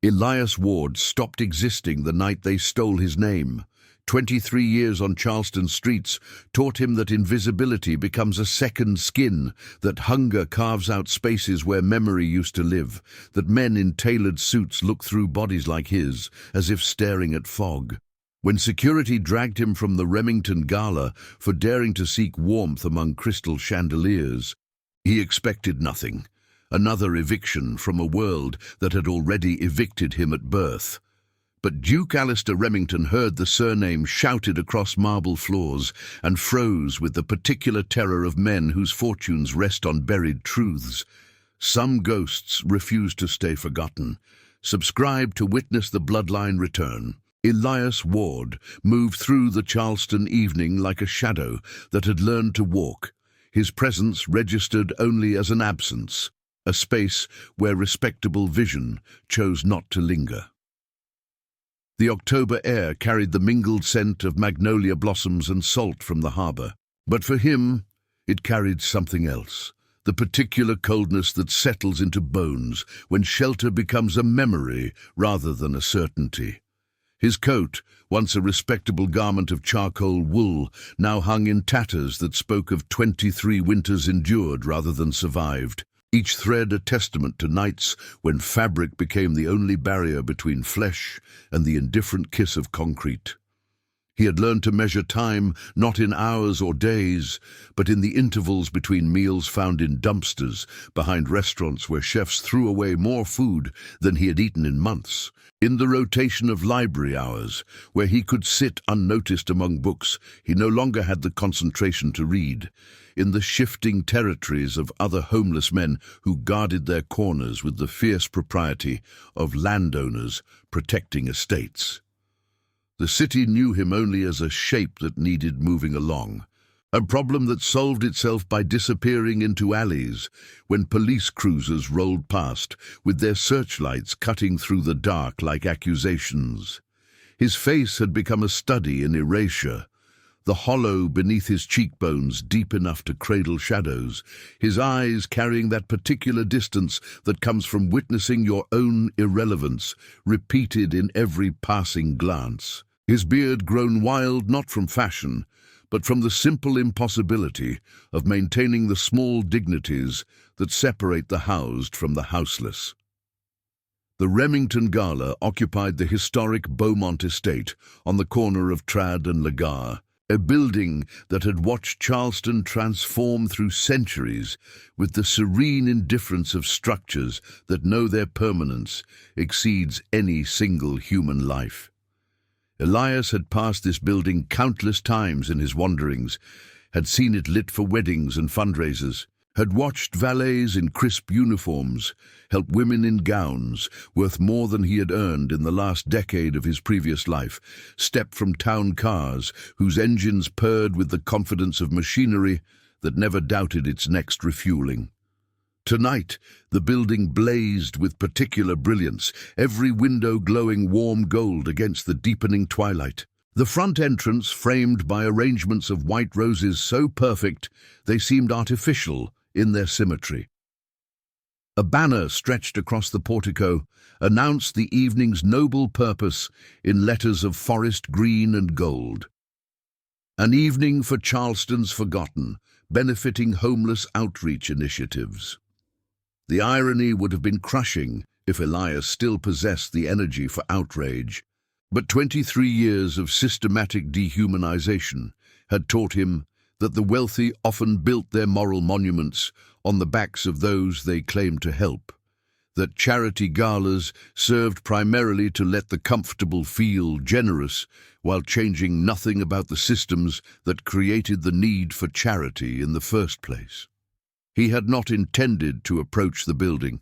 Elias Ward stopped existing the night they stole his name. 23 years on Charleston streets taught him that invisibility becomes a second skin, that hunger carves out spaces where memory used to live, that men in tailored suits look through bodies like his, as if staring at fog. When security dragged him from the Remington Gala for daring to seek warmth among crystal chandeliers, he expected nothing. Another eviction from a world that had already evicted him at birth. But Duke Alistair Remington heard the surname shouted across marble floors and froze with the particular terror of men whose fortunes rest on buried truths. Some ghosts refuse to stay forgotten. Subscribe to witness the bloodline return. Elias Ward moved through the Charleston evening like a shadow that had learned to walk, his presence registered only as an absence, a space where respectable vision chose not to linger. The October air carried the mingled scent of magnolia blossoms and salt from the harbor. But for him, it carried something else, the particular coldness that settles into bones when shelter becomes a memory rather than a certainty. His coat, once a respectable garment of charcoal wool, now hung in tatters that spoke of 23 winters endured rather than survived. Each thread a testament to nights when fabric became the only barrier between flesh and the indifferent kiss of concrete. He had learned to measure time not in hours or days, but in the intervals between meals found in dumpsters, behind restaurants where chefs threw away more food than he had eaten in months, in the rotation of library hours, where he could sit unnoticed among books he no longer had the concentration to read, in the shifting territories of other homeless men who guarded their corners with the fierce propriety of landowners protecting estates. The city knew him only as a shape that needed moving along, a problem that solved itself by disappearing into alleys when police cruisers rolled past, with their searchlights cutting through the dark like accusations. His face had become a study in erasure, the hollow beneath his cheekbones deep enough to cradle shadows, his eyes carrying that particular distance that comes from witnessing your own irrelevance, repeated in every passing glance. His beard grown wild not from fashion, but from the simple impossibility of maintaining the small dignities that separate the housed from the houseless. The Remington Gala occupied the historic Beaumont estate on the corner of Trad and Lagar, a building that had watched Charleston transform through centuries with the serene indifference of structures that know their permanence exceeds any single human life. Elias had passed this building countless times in his wanderings, had seen it lit for weddings and fundraisers, had watched valets in crisp uniforms help women in gowns, worth more than he had earned in the last decade of his previous life, step from town cars whose engines purred with the confidence of machinery that never doubted its next refueling. Tonight, the building blazed with particular brilliance, every window glowing warm gold against the deepening twilight. The front entrance framed by arrangements of white roses so perfect they seemed artificial in their symmetry. A banner stretched across the portico announced the evening's noble purpose in letters of forest green and gold. An evening for Charleston's forgotten, benefiting homeless outreach initiatives. The irony would have been crushing if Elias still possessed the energy for outrage, but 23 years of systematic dehumanization had taught him that the wealthy often built their moral monuments on the backs of those they claimed to help, that charity galas served primarily to let the comfortable feel generous while changing nothing about the systems that created the need for charity in the first place. He had not intended to approach the building,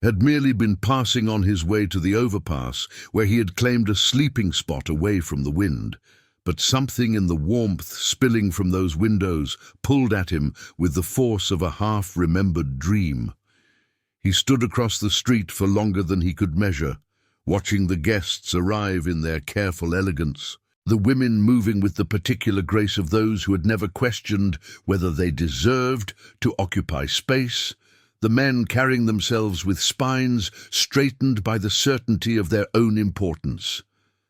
had merely been passing on his way to the overpass where he had claimed a sleeping spot away from the wind, but something in the warmth spilling from those windows pulled at him with the force of a half-remembered dream. He stood across the street for longer than he could measure, watching the guests arrive in their careful elegance, the women moving with the particular grace of those who had never questioned whether they deserved to occupy space, the men carrying themselves with spines straightened by the certainty of their own importance.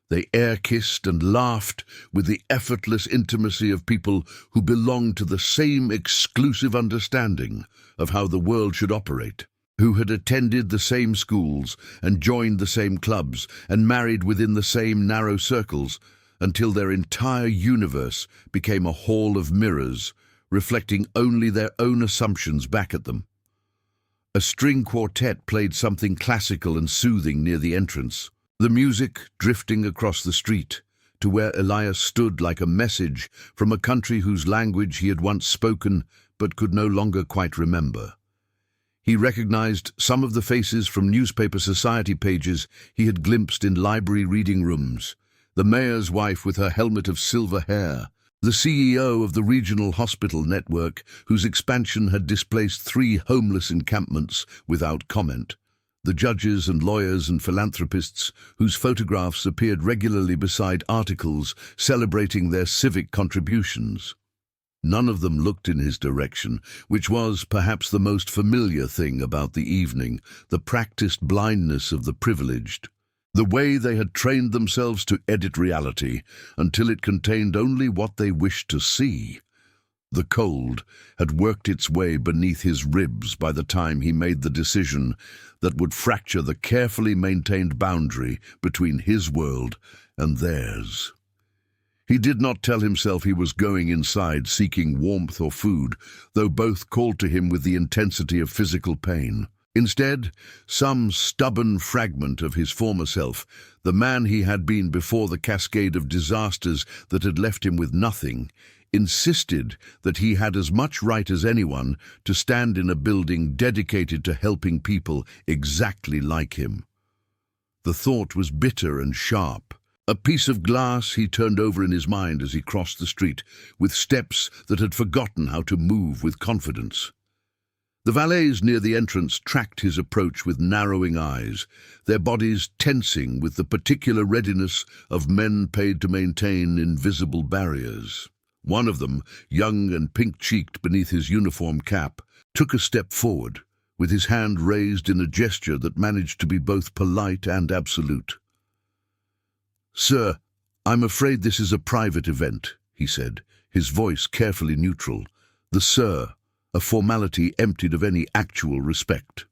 They air-kissed and laughed with the effortless intimacy of people who belonged to the same exclusive understanding of how the world should operate, who had attended the same schools and joined the same clubs and married within the same narrow circles until their entire universe became a hall of mirrors, reflecting only their own assumptions back at them. A string quartet played something classical and soothing near the entrance, the music drifting across the street to where Elias stood like a message from a country whose language he had once spoken but could no longer quite remember. He recognized some of the faces from newspaper society pages he had glimpsed in library reading rooms, the mayor's wife with her helmet of silver hair, the CEO of the regional hospital network whose expansion had displaced 3 homeless encampments without comment, the judges and lawyers and philanthropists whose photographs appeared regularly beside articles celebrating their civic contributions. None of them looked in his direction, which was perhaps the most familiar thing about the evening, the practiced blindness of the privileged. The way they had trained themselves to edit reality until it contained only what they wished to see. The cold had worked its way beneath his ribs by the time he made the decision that would fracture the carefully maintained boundary between his world and theirs. He did not tell himself he was going inside seeking warmth or food, though both called to him with the intensity of physical pain. Instead, some stubborn fragment of his former self, the man he had been before the cascade of disasters that had left him with nothing, insisted that he had as much right as anyone to stand in a building dedicated to helping people exactly like him. The thought was bitter and sharp. A piece of glass he turned over in his mind as he crossed the street, with steps that had forgotten how to move with confidence. The valets near the entrance tracked his approach with narrowing eyes, their bodies tensing with the particular readiness of men paid to maintain invisible barriers. One of them, young and pink-cheeked beneath his uniform cap, took a step forward, with his hand raised in a gesture that managed to be both polite and absolute. "Sir, I'm afraid this is a private event," he said, his voice carefully neutral. The "sir," a formality emptied of any actual respect.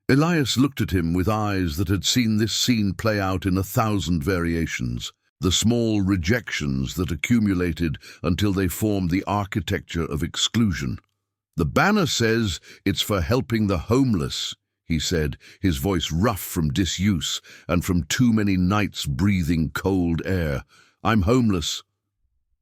Elias looked at him with eyes that had seen this scene play out in 1,000 variations, the small rejections that accumulated until they formed the architecture of exclusion. "The banner says it's for helping the homeless," he said, his voice rough from disuse and from too many nights breathing cold air. "I'm homeless."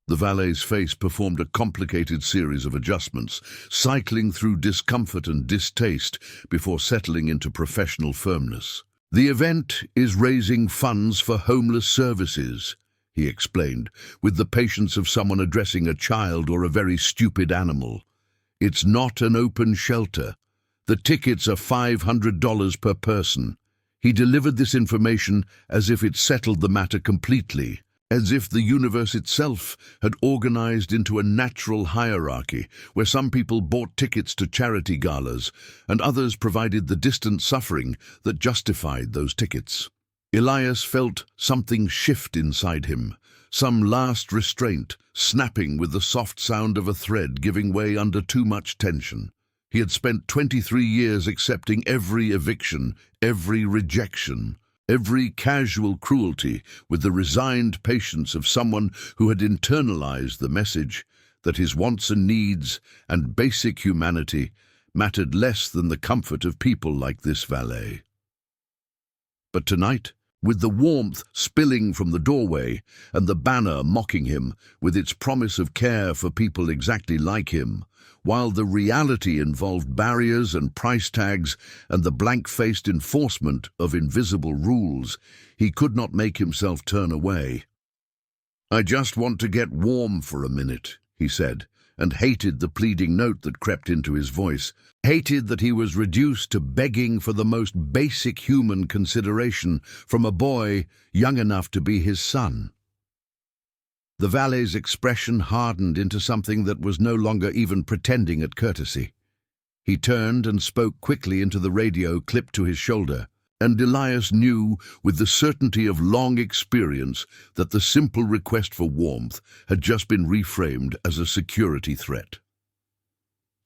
The valet's face performed a complicated series of adjustments, cycling through discomfort and distaste before settling into professional firmness. "The event is raising funds for homeless services," he explained, with the patience of someone addressing a child or a very stupid animal. "It's not an open shelter. The tickets are $500 per person." He delivered this information as if it settled the matter completely, as if the universe itself had organized into a natural hierarchy where some people bought tickets to charity galas and others provided the distant suffering that justified those tickets. Elias felt something shift inside him, some last restraint snapping with the soft sound of a thread giving way under too much tension. He had spent 23 years accepting every eviction, every rejection, every casual cruelty with the resigned patience of someone who had internalized the message that his wants and needs and basic humanity mattered less than the comfort of people like this valet. But tonight, with the warmth spilling from the doorway and the banner mocking him with its promise of care for people exactly like him, while the reality involved barriers and price tags and the blank-faced enforcement of invisible rules, he could not make himself turn away. "I just want to get warm for a minute," he said, and hated the pleading note that crept into his voice, hated that he was reduced to begging for the most basic human consideration from a boy young enough to be his son. The valet's expression hardened into something that was no longer even pretending at courtesy. He turned and spoke quickly into the radio clipped to his shoulder, and Elias knew with the certainty of long experience that the simple request for warmth had just been reframed as a security threat.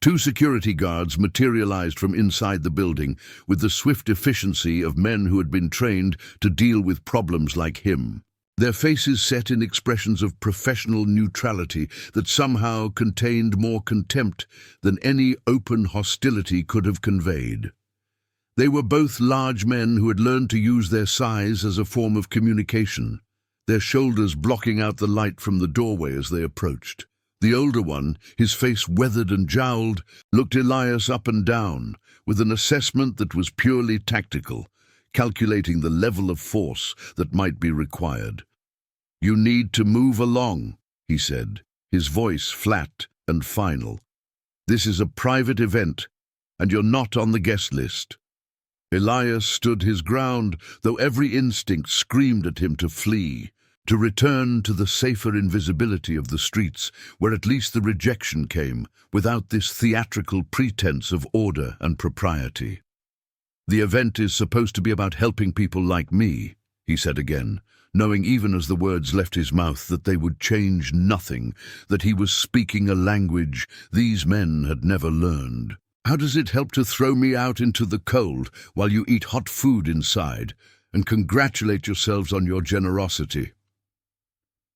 Two security guards materialized from inside the building with the swift efficiency of men who had been trained to deal with problems like him. Their faces set in expressions of professional neutrality that somehow contained more contempt than any open hostility could have conveyed. They were both large men who had learned to use their size as a form of communication, their shoulders blocking out the light from the doorway as they approached. The older one, his face weathered and jowled, looked Elias up and down with an assessment that was purely tactical, calculating the level of force that might be required. "You need to move along," he said, his voice flat and final. "This is a private event, and you're not on the guest list." Elias stood his ground, though every instinct screamed at him to flee, to return to the safer invisibility of the streets, where at least the rejection came, without this theatrical pretense of order and propriety. "The event is supposed to be about helping people like me," he said again, knowing even as the words left his mouth that they would change nothing, that he was speaking a language these men had never learned. "How does it help to throw me out into the cold while you eat hot food inside and congratulate yourselves on your generosity?"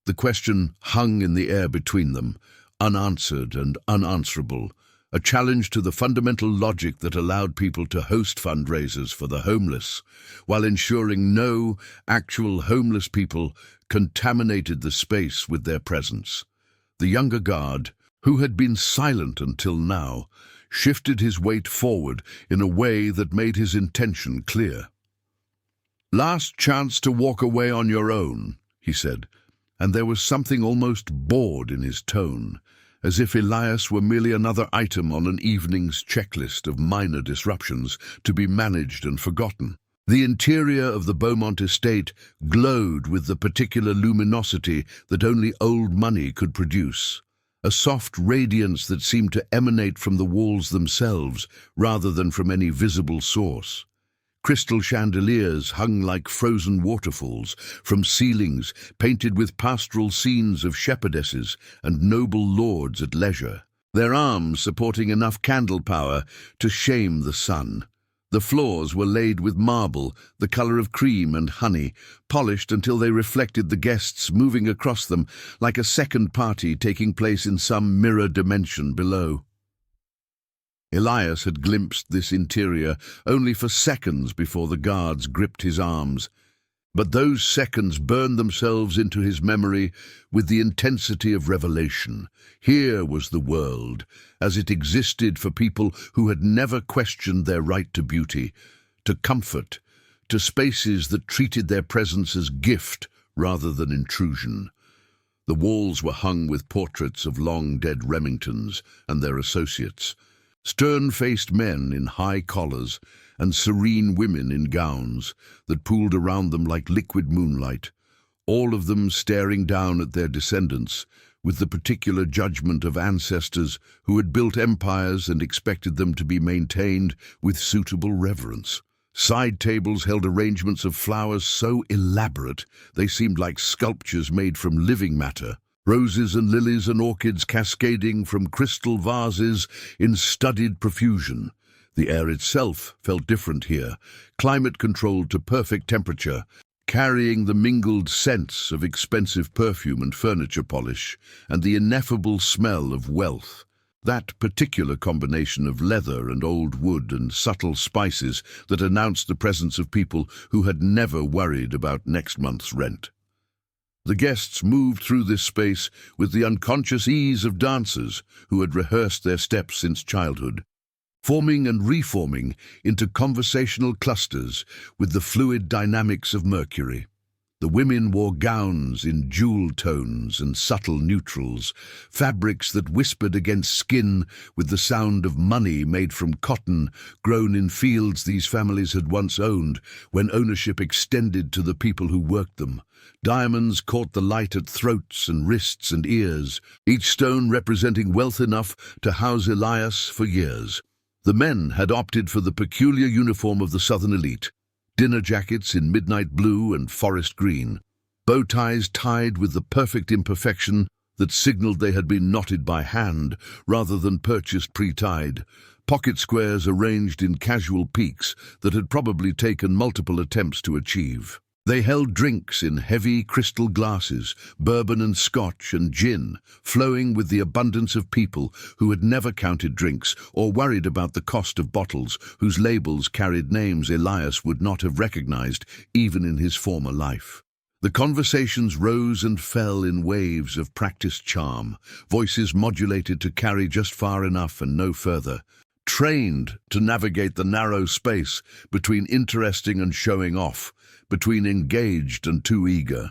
The question hung in the air between them, unanswered and unanswerable, a challenge to the fundamental logic that allowed people to host fundraisers for the homeless, while ensuring no actual homeless people contaminated the space with their presence. The younger guard, who had been silent until now, shifted his weight forward in a way that made his intention clear. "Last chance to walk away on your own," he said, and there was something almost bored in his tone, as if Elias were merely another item on an evening's checklist of minor disruptions to be managed and forgotten. The interior of the Beaumont estate glowed with the particular luminosity that only old money could produce, a soft radiance that seemed to emanate from the walls themselves rather than from any visible source. Crystal chandeliers hung like frozen waterfalls from ceilings painted with pastoral scenes of shepherdesses and noble lords at leisure, their arms supporting enough candle power to shame the sun. The floors were laid with marble, the color of cream and honey, polished until they reflected the guests moving across them like a second party taking place in some mirror dimension below. Elias had glimpsed this interior only for seconds before the guards gripped his arms, but those seconds burned themselves into his memory with the intensity of revelation. Here was the world, as it existed for people who had never questioned their right to beauty, to comfort, to spaces that treated their presence as gift rather than intrusion. The walls were hung with portraits of long-dead Remingtons and their associates, stern-faced men in high collars and serene women in gowns that pooled around them like liquid moonlight, all of them staring down at their descendants with the particular judgment of ancestors who had built empires and expected them to be maintained with suitable reverence. Side tables held arrangements of flowers so elaborate they seemed like sculptures made from living matter, roses and lilies and orchids cascading from crystal vases in studied profusion. The air itself felt different here, climate-controlled to perfect temperature, carrying the mingled scents of expensive perfume and furniture polish, and the ineffable smell of wealth. That particular combination of leather and old wood and subtle spices that announced the presence of people who had never worried about next month's rent. The guests moved through this space with the unconscious ease of dancers who had rehearsed their steps since childhood, forming and reforming into conversational clusters with the fluid dynamics of Mercury. The women wore gowns in jewel tones and subtle neutrals, fabrics that whispered against skin with the sound of money made from cotton grown in fields these families had once owned when ownership extended to the people who worked them. Diamonds caught the light at throats and wrists and ears, each stone representing wealth enough to house Elias for years. The men had opted for the peculiar uniform of the Southern elite, dinner jackets in midnight blue and forest green, bow ties tied with the perfect imperfection that signaled they had been knotted by hand rather than purchased pre-tied, pocket squares arranged in casual peaks that had probably taken multiple attempts to achieve. They held drinks in heavy crystal glasses, bourbon and scotch and gin, flowing with the abundance of people who had never counted drinks or worried about the cost of bottles whose labels carried names Elias would not have recognized even in his former life. The conversations rose and fell in waves of practiced charm, voices modulated to carry just far enough and no further, trained to navigate the narrow space between interesting and showing off, between engaged and too eager.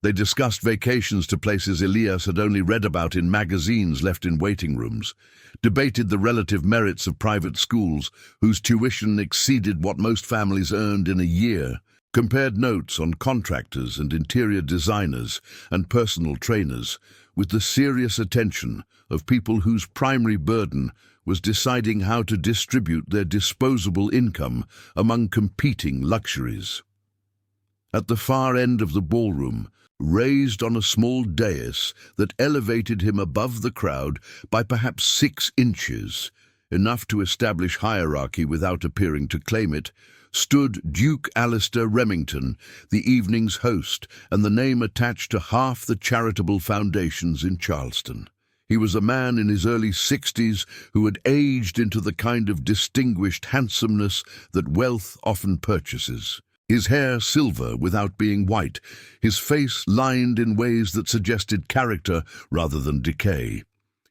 They discussed vacations to places Elias had only read about in magazines left in waiting rooms, debated the relative merits of private schools whose tuition exceeded what most families earned in a year, compared notes on contractors and interior designers and personal trainers with the serious attention of people whose primary burden was deciding how to distribute their disposable income among competing luxuries. At the far end of the ballroom, raised on a small dais that elevated him above the crowd by perhaps 6 inches, enough to establish hierarchy without appearing to claim it, stood Duke Alistair Remington, the evening's host, and the name attached to half the charitable foundations in Charleston. He was a man in his early 60s who had aged into the kind of distinguished handsomeness that wealth often purchases. His hair silver without being white, his face lined in ways that suggested character rather than decay.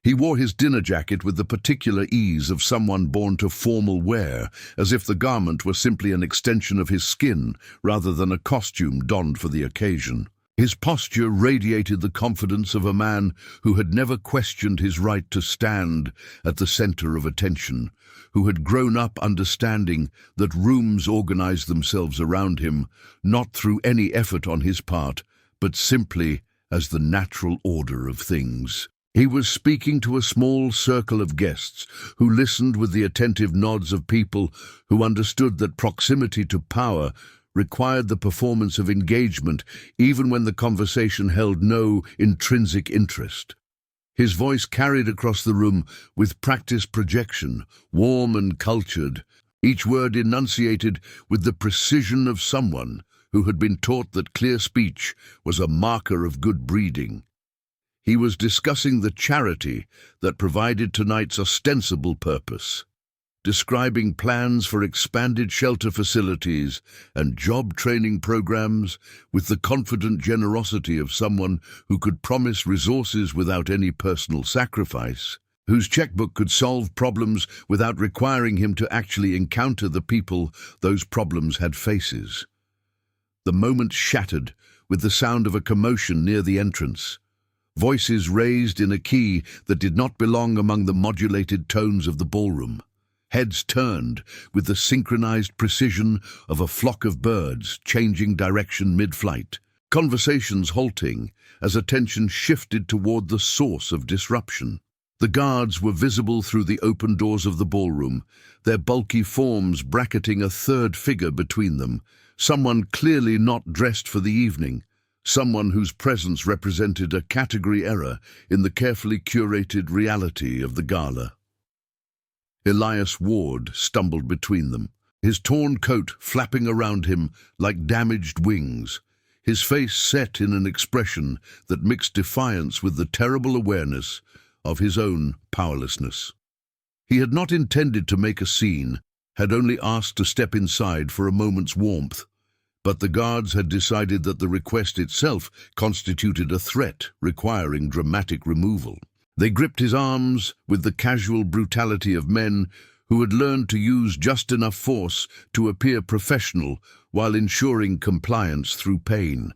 He wore his dinner jacket with the particular ease of someone born to formal wear, as if the garment were simply an extension of his skin rather than a costume donned for the occasion. His posture radiated the confidence of a man who had never questioned his right to stand at the center of attention, who had grown up understanding that rooms organized themselves around him, not through any effort on his part, but simply as the natural order of things. He was speaking to a small circle of guests who listened with the attentive nods of people who understood that proximity to power required the performance of engagement even when the conversation held no intrinsic interest. His voice carried across the room with practiced projection, warm and cultured, each word enunciated with the precision of someone who had been taught that clear speech was a marker of good breeding. He was discussing the charity that provided tonight's ostensible purpose, describing plans for expanded shelter facilities and job training programs with the confident generosity of someone who could promise resources without any personal sacrifice, whose checkbook could solve problems without requiring him to actually encounter the people those problems had faces. The moment shattered with the sound of a commotion near the entrance, voices raised in a key that did not belong among the modulated tones of the ballroom. Heads turned with the synchronized precision of a flock of birds changing direction mid-flight, conversations halting as attention shifted toward the source of disruption. The guards were visible through the open doors of the ballroom, their bulky forms bracketing a third figure between them, someone clearly not dressed for the evening, someone whose presence represented a category error in the carefully curated reality of the gala. Elias Ward stumbled between them, his torn coat flapping around him like damaged wings, his face set in an expression that mixed defiance with the terrible awareness of his own powerlessness. He had not intended to make a scene, had only asked to step inside for a moment's warmth, but the guards had decided that the request itself constituted a threat requiring dramatic removal. They gripped his arms with the casual brutality of men who had learned to use just enough force to appear professional while ensuring compliance through pain.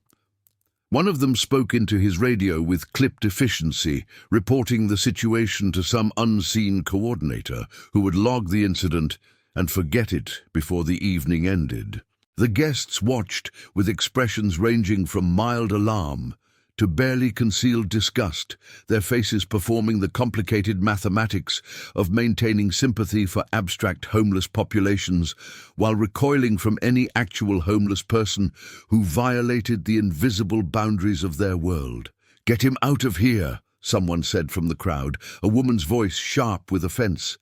One of them spoke into his radio with clipped efficiency, reporting the situation to some unseen coordinator who would log the incident and forget it before the evening ended. The guests watched with expressions ranging from mild alarm to barely concealed disgust, their faces performing the complicated mathematics of maintaining sympathy for abstract homeless populations while recoiling from any actual homeless person who violated the invisible boundaries of their world. "Get him out of here," someone said from the crowd, a woman's voice sharp with offense,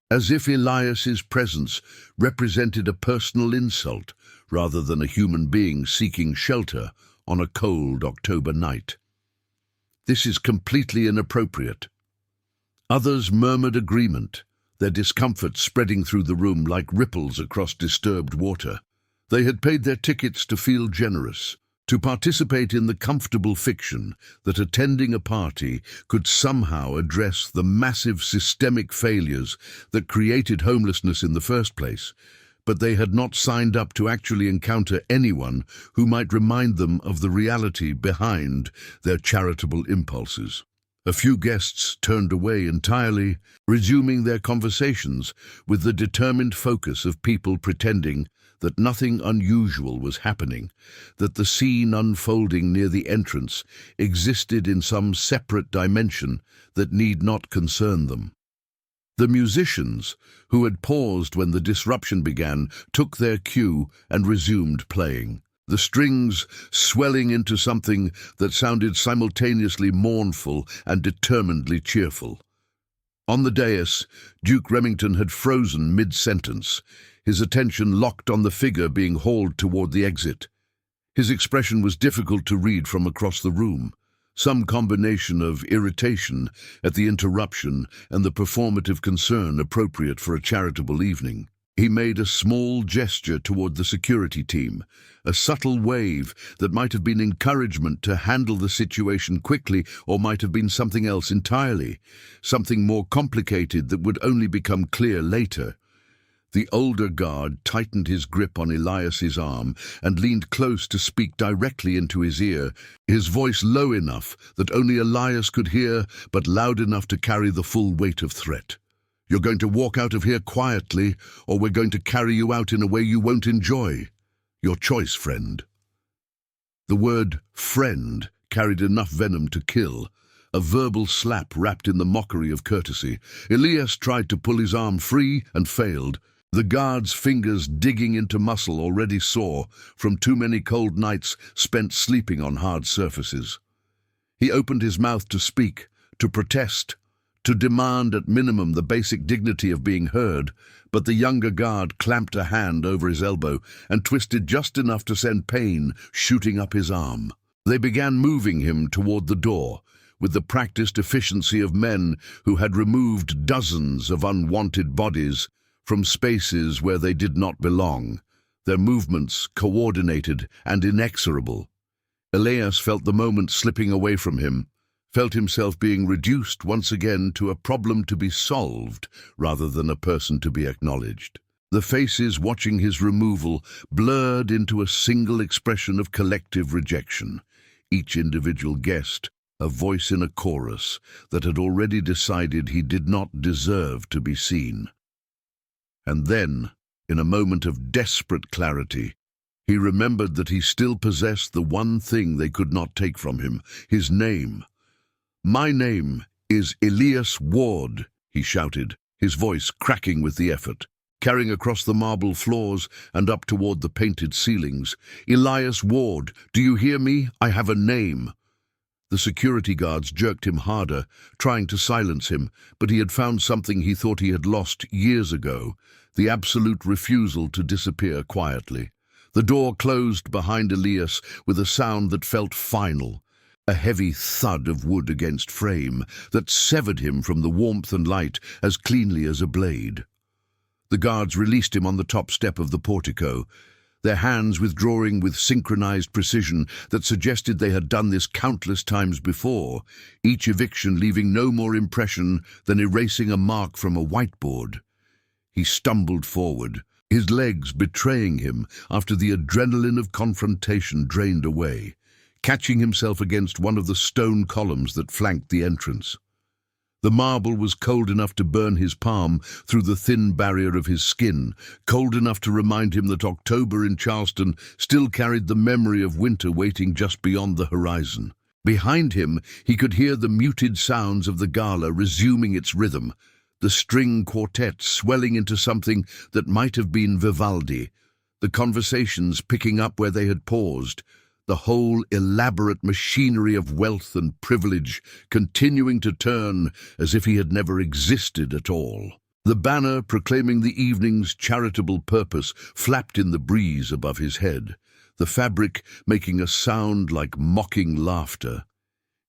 as if Elias's presence represented a personal insult rather than a human being seeking shelter on a cold October night. "This is completely inappropriate." Others murmured agreement, their discomfort spreading through the room like ripples across disturbed water. They had paid their tickets to feel generous, to participate in the comfortable fiction that attending a party could somehow address the massive systemic failures that created homelessness in the first place, but they had not signed up to actually encounter anyone who might remind them of the reality behind their charitable impulses. A few guests turned away entirely, resuming their conversations with the determined focus of people pretending that nothing unusual was happening, that the scene unfolding near the entrance existed in some separate dimension that need not concern them. The musicians, who had paused when the disruption began, took their cue and resumed playing, the strings swelling into something that sounded simultaneously mournful and determinedly cheerful. On the dais, Duke Remington had frozen mid-sentence, his attention locked on the figure being hauled toward the exit. His expression was difficult to read from across the room, some combination of irritation at the interruption and the performative concern appropriate for a charitable evening. He made a small gesture toward the security team, a subtle wave that might have been encouragement to handle the situation quickly or might have been something else entirely, something more complicated that would only become clear later. The older guard tightened his grip on Elias's arm and leaned close to speak directly into his ear, his voice low enough that only Elias could hear, but loud enough to carry the full weight of threat. "You're going to walk out of here quietly, or we're going to carry you out in a way you won't enjoy. Your choice, friend." The word "friend" carried enough venom to kill, a verbal slap wrapped in the mockery of courtesy. Elias tried to pull his arm free and failed, the guard's fingers digging into muscle already sore from too many cold nights spent sleeping on hard surfaces. He opened his mouth to speak, to protest, to demand at minimum the basic dignity of being heard, but the younger guard clamped a hand over his elbow and twisted just enough to send pain shooting up his arm. They began moving him toward the door, with the practiced efficiency of men who had removed dozens of unwanted bodies from spaces where they did not belong, their movements coordinated and inexorable. Elias felt the moment slipping away from him, felt himself being reduced once again to a problem to be solved rather than a person to be acknowledged. The faces watching his removal blurred into a single expression of collective rejection, each individual guest a voice in a chorus that had already decided he did not deserve to be seen. And then, in a moment of desperate clarity, he remembered that he still possessed the one thing they could not take from him, his name. "My name is Elias Ward," he shouted, his voice cracking with the effort, carrying across the marble floors and up toward the painted ceilings. "Elias Ward, do you hear me? I have a name." The security guards jerked him harder, trying to silence him, but he had found something he thought he had lost years ago, the absolute refusal to disappear quietly. The door closed behind Elias with a sound that felt final, a heavy thud of wood against frame that severed him from the warmth and light as cleanly as a blade. The guards released him on the top step of the portico, their hands withdrawing with synchronized precision that suggested they had done this countless times before, each eviction leaving no more impression than erasing a mark from a whiteboard. He stumbled forward, his legs betraying him after the adrenaline of confrontation drained away, catching himself against one of the stone columns that flanked the entrance. The marble was cold enough to burn his palm through the thin barrier of his skin, cold enough to remind him that October in Charleston still carried the memory of winter waiting just beyond the horizon. Behind him, he could hear the muted sounds of the Gala resuming its rhythm, the string quartet swelling into something that might have been Vivaldi, the conversations picking up where they had paused, the whole elaborate machinery of wealth and privilege continuing to turn as if he had never existed at all. The banner proclaiming the evening's charitable purpose flapped in the breeze above his head, the fabric making a sound like mocking laughter.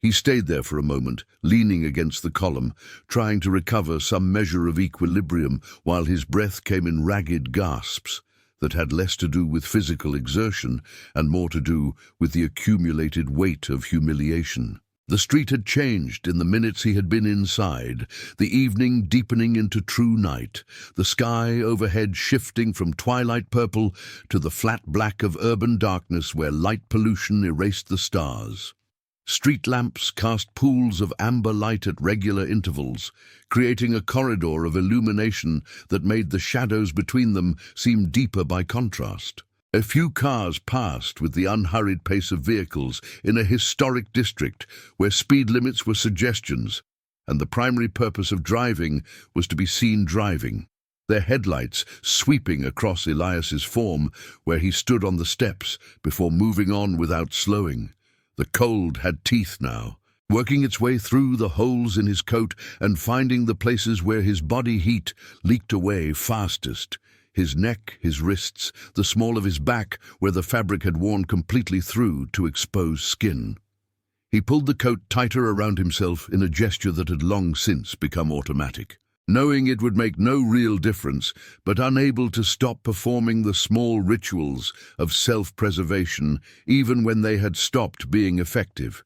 He stayed there for a moment, leaning against the column, trying to recover some measure of equilibrium while his breath came in ragged gasps that had less to do with physical exertion and more to do with the accumulated weight of humiliation. The street had changed in the minutes he had been inside, the evening deepening into true night, the sky overhead shifting from twilight purple to the flat black of urban darkness where light pollution erased the stars. Street lamps cast pools of amber light at regular intervals, creating a corridor of illumination that made the shadows between them seem deeper by contrast. A few cars passed with the unhurried pace of vehicles in a historic district where speed limits were suggestions, and the primary purpose of driving was to be seen driving, their headlights sweeping across Elias's form where he stood on the steps before moving on without slowing. The cold had teeth now, working its way through the holes in his coat and finding the places where his body heat leaked away fastest. His neck, his wrists, the small of his back where the fabric had worn completely through to expose skin. He pulled the coat tighter around himself in a gesture that had long since become automatic, knowing it would make no real difference, but unable to stop performing the small rituals of self-preservation even when they had stopped being effective.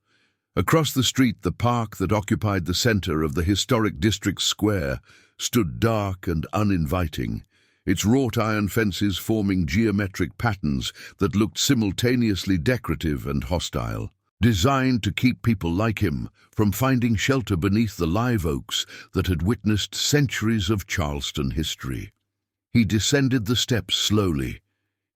Across the street, the park that occupied the center of the historic district square stood dark and uninviting, its wrought iron fences forming geometric patterns that looked simultaneously decorative and hostile, designed to keep people like him from finding shelter beneath the live oaks that had witnessed centuries of Charleston history. He descended the steps slowly,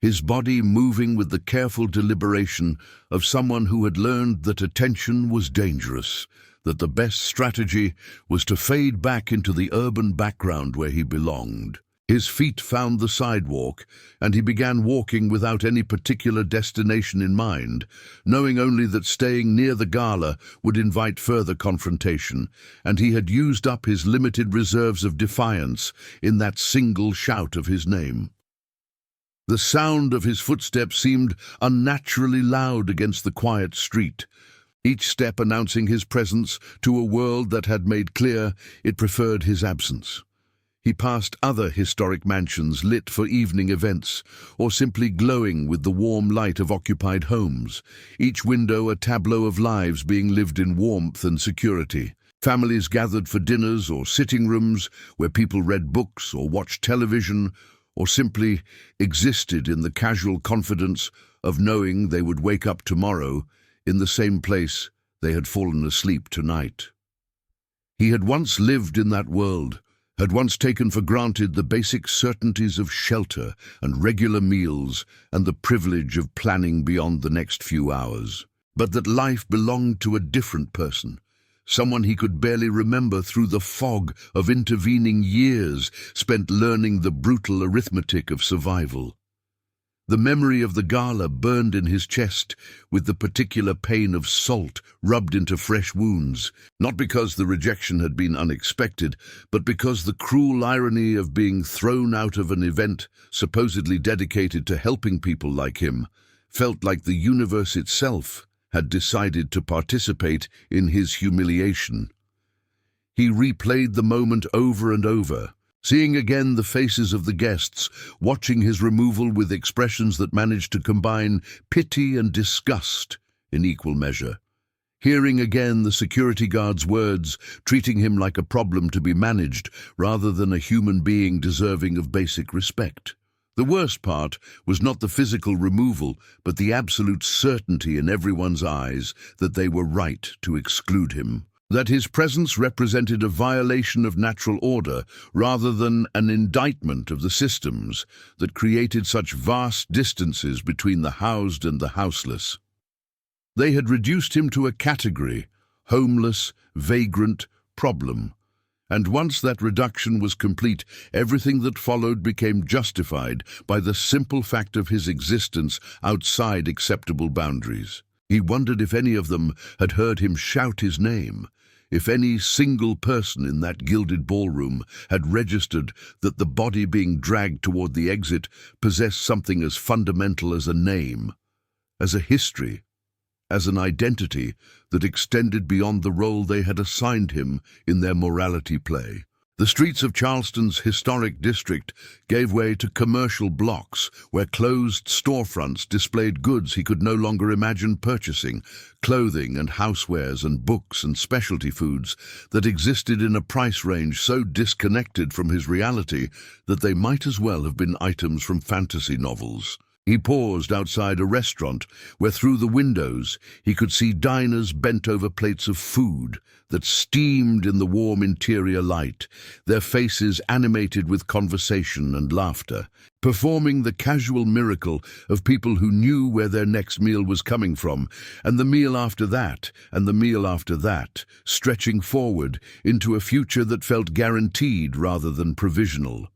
his body moving with the careful deliberation of someone who had learned that attention was dangerous, that the best strategy was to fade back into the urban background where he belonged. His feet found the sidewalk, and he began walking without any particular destination in mind, knowing only that staying near the Gala would invite further confrontation, and he had used up his limited reserves of defiance in that single shout of his name. The sound of his footsteps seemed unnaturally loud against the quiet street, each step announcing his presence to a world that had made clear it preferred his absence. He passed other historic mansions lit for evening events, or simply glowing with the warm light of occupied homes, each window a tableau of lives being lived in warmth and security. Families gathered for dinners or sitting rooms where people read books or watched television, or simply existed in the casual confidence of knowing they would wake up tomorrow in the same place they had fallen asleep tonight. He had once lived in that world, had once taken for granted the basic certainties of shelter and regular meals and the privilege of planning beyond the next few hours. But that life belonged to a different person, someone he could barely remember through the fog of intervening years spent learning the brutal arithmetic of survival. The memory of the Gala burned in his chest with the particular pain of salt rubbed into fresh wounds, not because the rejection had been unexpected, but because the cruel irony of being thrown out of an event supposedly dedicated to helping people like him felt like the universe itself had decided to participate in his humiliation. He replayed the moment over and over, seeing again the faces of the guests, watching his removal with expressions that managed to combine pity and disgust in equal measure. Hearing again the security guard's words, treating him like a problem to be managed rather than a human being deserving of basic respect. The worst part was not the physical removal, but the absolute certainty in everyone's eyes that they were right to exclude him, that his presence represented a violation of natural order rather than an indictment of the systems that created such vast distances between the housed and the houseless. They had reduced him to a category: homeless, vagrant, problem. And once that reduction was complete, everything that followed became justified by the simple fact of his existence outside acceptable boundaries. He wondered if any of them had heard him shout his name, if any single person in that gilded ballroom had registered that the body being dragged toward the exit possessed something as fundamental as a name, as a history, as an identity that extended beyond the role they had assigned him in their morality play. The streets of Charleston's historic district gave way to commercial blocks where closed storefronts displayed goods he could no longer imagine purchasing, clothing and housewares and books and specialty foods that existed in a price range so disconnected from his reality that they might as well have been items from fantasy novels. He paused outside a restaurant where through the windows he could see diners bent over plates of food that steamed in the warm interior light, their faces animated with conversation and laughter, performing the casual miracle of people who knew where their next meal was coming from, and the meal after that, and the meal after that, stretching forward into a future that felt guaranteed rather than provisional.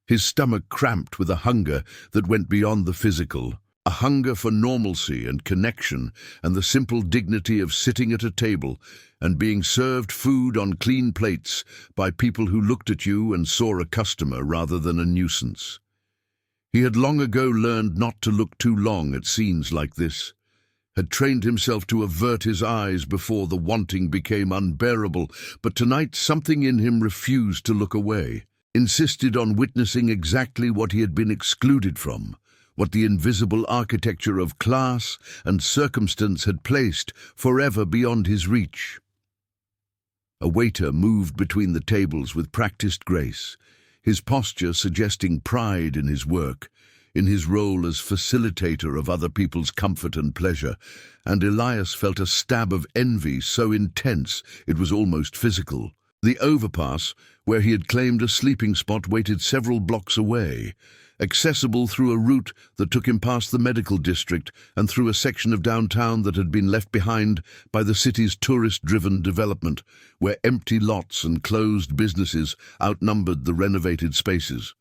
His stomach cramped with a hunger that went beyond the physical, a hunger for normalcy and connection and the simple dignity of sitting at a table and being served food on clean plates by people who looked at you and saw a customer rather than a nuisance. He had long ago learned not to look too long at scenes like this, had trained himself to avert his eyes before the wanting became unbearable, but tonight something in him refused to look away. Insisted on witnessing exactly what he had been excluded from, what the invisible architecture of class and circumstance had placed forever beyond his reach. A waiter moved between the tables with practiced grace, his posture suggesting pride in his work, in his role as facilitator of other people's comfort and pleasure, and Elias felt a stab of envy so intense it was almost physical. The overpass, where he had claimed a sleeping spot, waited several blocks away, accessible through a route that took him past the medical district and through a section of downtown that had been left behind by the city's tourist-driven development, where empty lots and closed businesses outnumbered the renovated spaces.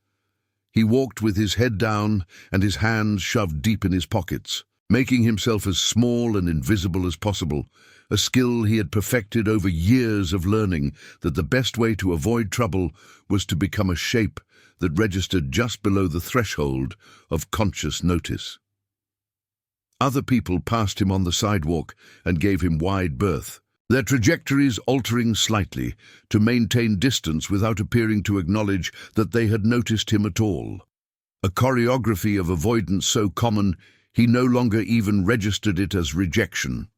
He walked with his head down and his hands shoved deep in his pockets, making himself as small and invisible as possible, a skill he had perfected over years of learning that the best way to avoid trouble was to become a shape that registered just below the threshold of conscious notice. Other people passed him on the sidewalk and gave him wide berth, their trajectories altering slightly to maintain distance without appearing to acknowledge that they had noticed him at all. A choreography of avoidance so common he no longer even registered it as rejection.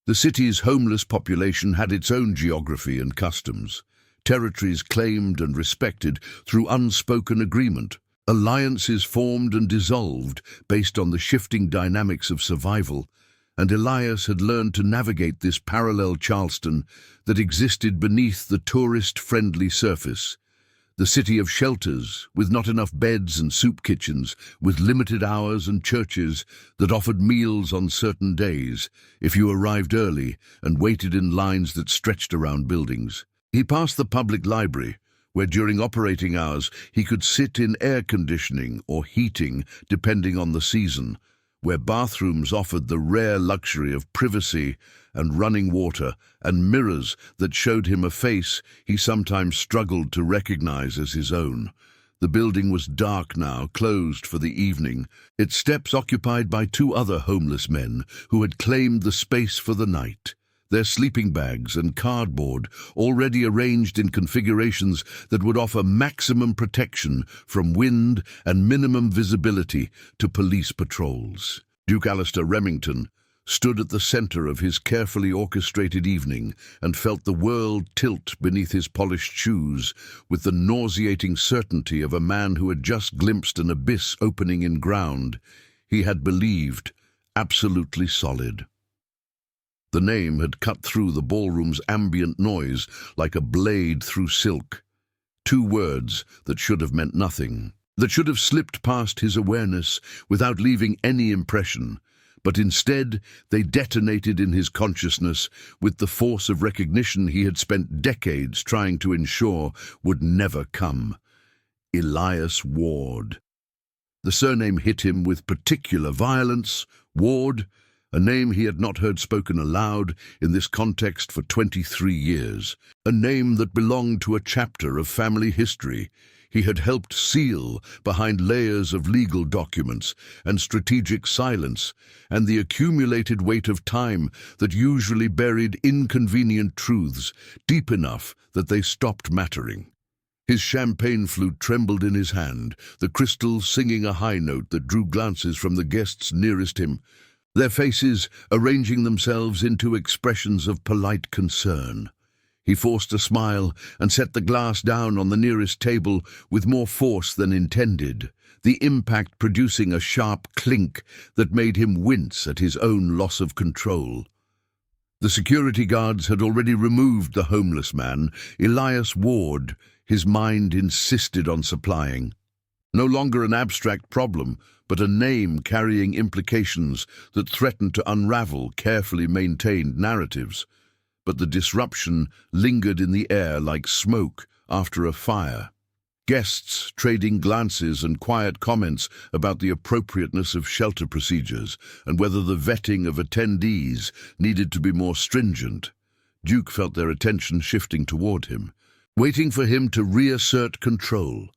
The city's homeless population had its own geography and customs, territories claimed and respected through unspoken agreement, alliances formed and dissolved based on the shifting dynamics of survival, and Elias had learned to navigate this parallel Charleston that existed beneath the tourist-friendly surface. The city of shelters, with not enough beds and soup kitchens, with limited hours and churches that offered meals on certain days if you arrived early and waited in lines that stretched around buildings. He passed the public library, where during operating hours he could sit in air conditioning or heating depending on the season, where bathrooms offered the rare luxury of privacy and running water and mirrors that showed him a face he sometimes struggled to recognize as his own. The building was dark now, closed for the evening, its steps occupied by two other homeless men who had claimed the space for the night, their sleeping bags and cardboard already arranged in configurations that would offer maximum protection from wind and minimum visibility to police patrols. Duke Alistair Remington stood at the center of his carefully orchestrated evening and felt the world tilt beneath his polished shoes with the nauseating certainty of a man who had just glimpsed an abyss opening in ground he had believed absolutely solid. The name had cut through the ballroom's ambient noise like a blade through silk. Two words that should have meant nothing, that should have slipped past his awareness without leaving any impression, but instead they detonated in his consciousness with the force of recognition he had spent decades trying to ensure would never come. Elias Ward. The surname hit him with particular violence. Ward, a name he had not heard spoken aloud in this context for 23 years, a name that belonged to a chapter of family history he had helped seal behind layers of legal documents and strategic silence and the accumulated weight of time that usually buried inconvenient truths deep enough that they stopped mattering. His champagne flute trembled in his hand, the crystal singing a high note that drew glances from the guests nearest him, their faces arranging themselves into expressions of polite concern. He forced a smile and set the glass down on the nearest table with more force than intended, the impact producing a sharp clink that made him wince at his own loss of control. The security guards had already removed the homeless man, Elias Ward, his mind insisted on supplying. No longer an abstract problem, but a name carrying implications that threatened to unravel carefully maintained narratives. But the disruption lingered in the air like smoke after a fire. Guests trading glances and quiet comments about the appropriateness of shelter procedures and whether the vetting of attendees needed to be more stringent. Duke felt their attention shifting toward him, waiting for him to reassert control,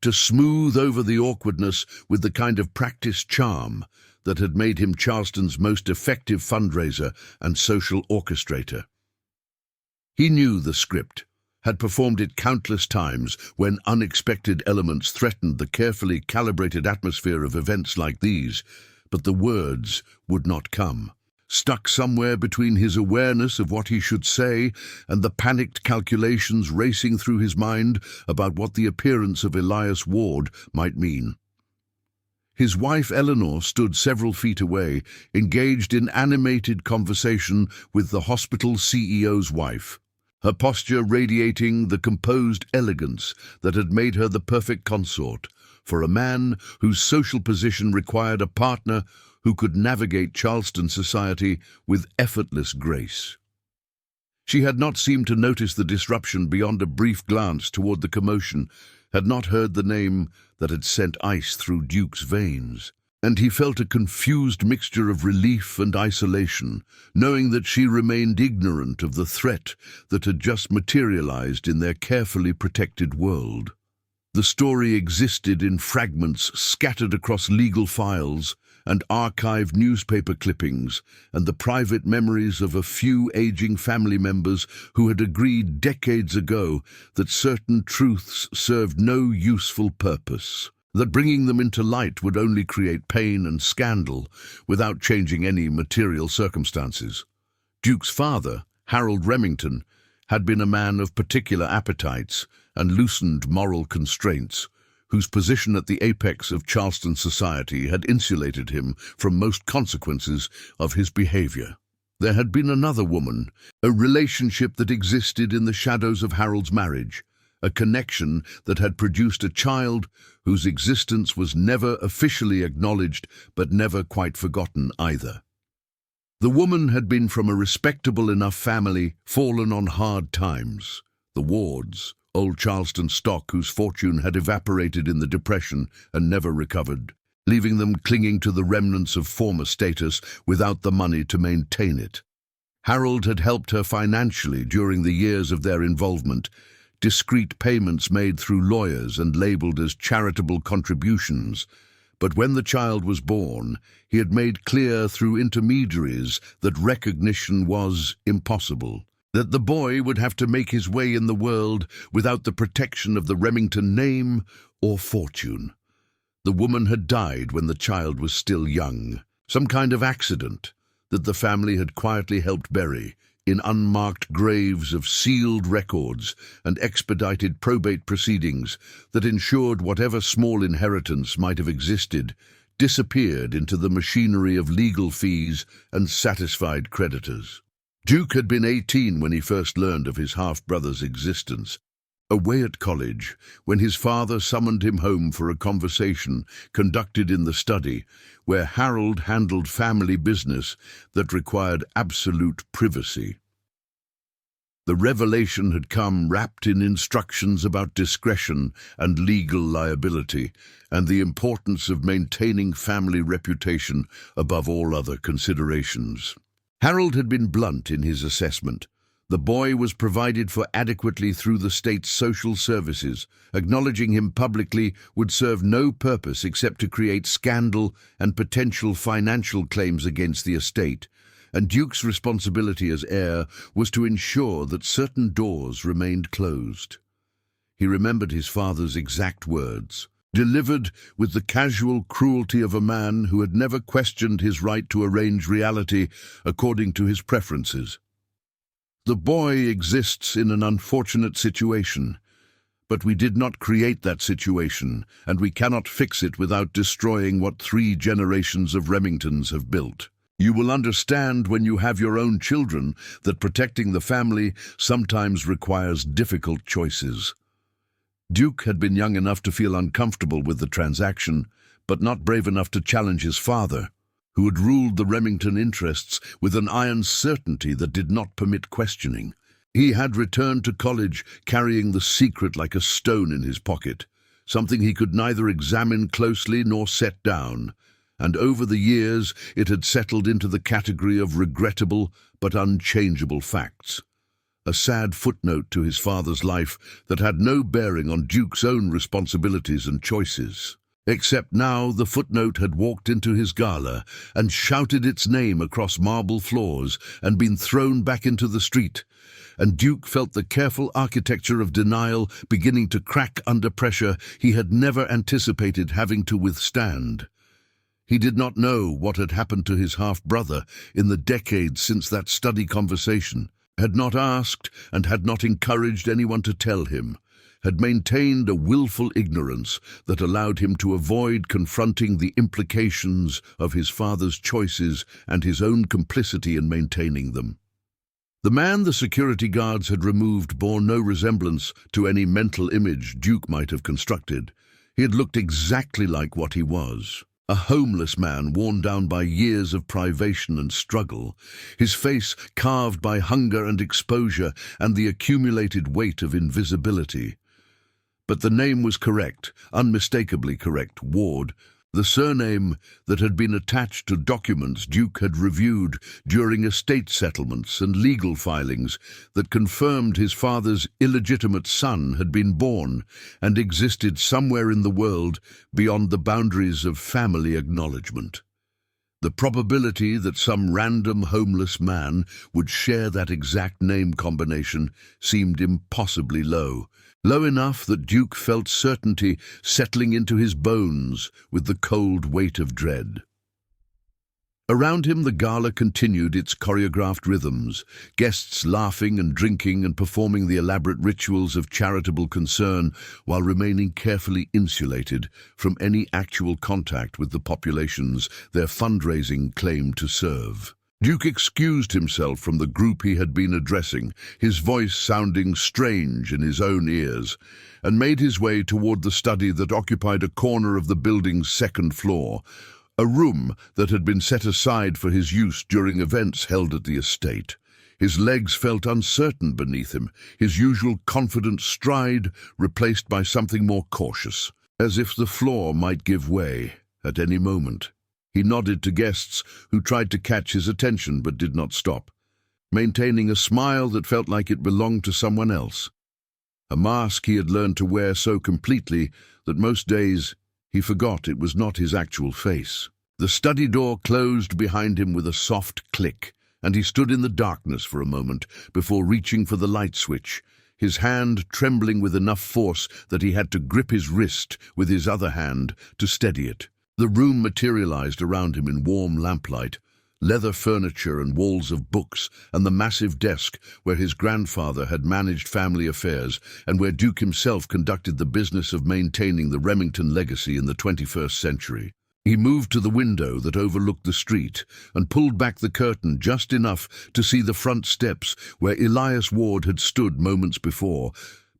to smooth over the awkwardness with the kind of practiced charm that had made him Charleston's most effective fundraiser and social orchestrator. He knew the script, had performed it countless times when unexpected elements threatened the carefully calibrated atmosphere of events like these, but the words would not come. Stuck somewhere between his awareness of what he should say and the panicked calculations racing through his mind about what the appearance of Elias Ward might mean. His wife Eleanor stood several feet away, engaged in animated conversation with the hospital CEO's wife, her posture radiating the composed elegance that had made her the perfect consort for a man whose social position required a partner who could navigate Charleston society with effortless grace. She had not seemed to notice the disruption beyond a brief glance toward the commotion, had not heard the name that had sent ice through Duke's veins, and he felt a confused mixture of relief and isolation, knowing that she remained ignorant of the threat that had just materialized in their carefully protected world. The story existed in fragments scattered across legal files and archived newspaper clippings and the private memories of a few aging family members who had agreed decades ago that certain truths served no useful purpose, that bringing them into light would only create pain and scandal without changing any material circumstances. Duke's father, Harold Remington, had been a man of particular appetites and loosened moral constraints, whose position at the apex of Charleston society had insulated him from most consequences of his behavior. There had been another woman, a relationship that existed in the shadows of Harold's marriage, a connection that had produced a child whose existence was never officially acknowledged but never quite forgotten either. The woman had been from a respectable enough family fallen on hard times, the Wards, old Charleston stock whose fortune had evaporated in the Depression and never recovered, leaving them clinging to the remnants of former status without the money to maintain it. Harold had helped her financially during the years of their involvement, discreet payments made through lawyers and labeled as charitable contributions, but when the child was born, he had made clear through intermediaries that recognition was impossible, that the boy would have to make his way in the world without the protection of the Remington name or fortune. The woman had died when the child was still young, some kind of accident that the family had quietly helped bury in unmarked graves of sealed records and expedited probate proceedings that ensured whatever small inheritance might have existed disappeared into the machinery of legal fees and satisfied creditors. Duke had been 18 when he first learned of his half-brother's existence. Away at college, when his father summoned him home for a conversation conducted in the study, where Harold handled family business that required absolute privacy. The revelation had come wrapped in instructions about discretion and legal liability, and the importance of maintaining family reputation above all other considerations. Harold had been blunt in his assessment. The boy was provided for adequately through the state's social services. Acknowledging him publicly would serve no purpose except to create scandal and potential financial claims against the estate, and Duke's responsibility as heir was to ensure that certain doors remained closed. He remembered his father's exact words, delivered with the casual cruelty of a man who had never questioned his right to arrange reality according to his preferences. The boy exists in an unfortunate situation, but we did not create that situation, and we cannot fix it without destroying what 3 generations of Remingtons have built. You will understand when you have your own children that protecting the family sometimes requires difficult choices. Duke had been young enough to feel uncomfortable with the transaction, but not brave enough to challenge his father, who had ruled the Remington interests with an iron certainty that did not permit questioning. He had returned to college carrying the secret like a stone in his pocket, something he could neither examine closely nor set down, and over the years it had settled into the category of regrettable but unchangeable facts. A sad footnote to his father's life that had no bearing on Duke's own responsibilities and choices. Except now the footnote had walked into his gala and shouted its name across marble floors and been thrown back into the street, and Duke felt the careful architecture of denial beginning to crack under pressure he had never anticipated having to withstand. He did not know what had happened to his half-brother in the decades since that study conversation, had not asked and had not encouraged anyone to tell him, had maintained a willful ignorance that allowed him to avoid confronting the implications of his father's choices and his own complicity in maintaining them. The man the security guards had removed bore no resemblance to any mental image Duke might have constructed. He had looked exactly like what he was. A homeless man worn down by years of privation and struggle, his face carved by hunger and exposure and the accumulated weight of invisibility. But the name was correct, unmistakably correct, Ward, the surname that had been attached to documents Duke had reviewed during estate settlements and legal filings that confirmed his father's illegitimate son had been born and existed somewhere in the world beyond the boundaries of family acknowledgement. The probability that some random homeless man would share that exact name combination seemed impossibly low. Low enough that Duke felt certainty settling into his bones with the cold weight of dread. Around him the gala continued its choreographed rhythms, guests laughing and drinking and performing the elaborate rituals of charitable concern while remaining carefully insulated from any actual contact with the populations their fundraising claimed to serve. Duke excused himself from the group he had been addressing, his voice sounding strange in his own ears, and made his way toward the study that occupied a corner of the building's 2nd floor, a room that had been set aside for his use during events held at the estate. His legs felt uncertain beneath him, his usual confident stride replaced by something more cautious, as if the floor might give way at any moment. He nodded to guests who tried to catch his attention but did not stop, maintaining a smile that felt like it belonged to someone else. A mask he had learned to wear so completely that most days he forgot it was not his actual face. The study door closed behind him with a soft click, and he stood in the darkness for a moment before reaching for the light switch, his hand trembling with enough force that he had to grip his wrist with his other hand to steady it. The room materialized around him in warm lamplight, leather furniture and walls of books, and the massive desk where his grandfather had managed family affairs and where Duke himself conducted the business of maintaining the Remington legacy in the 21st century. He moved to the window that overlooked the street and pulled back the curtain just enough to see the front steps where Elias Ward had stood moments before,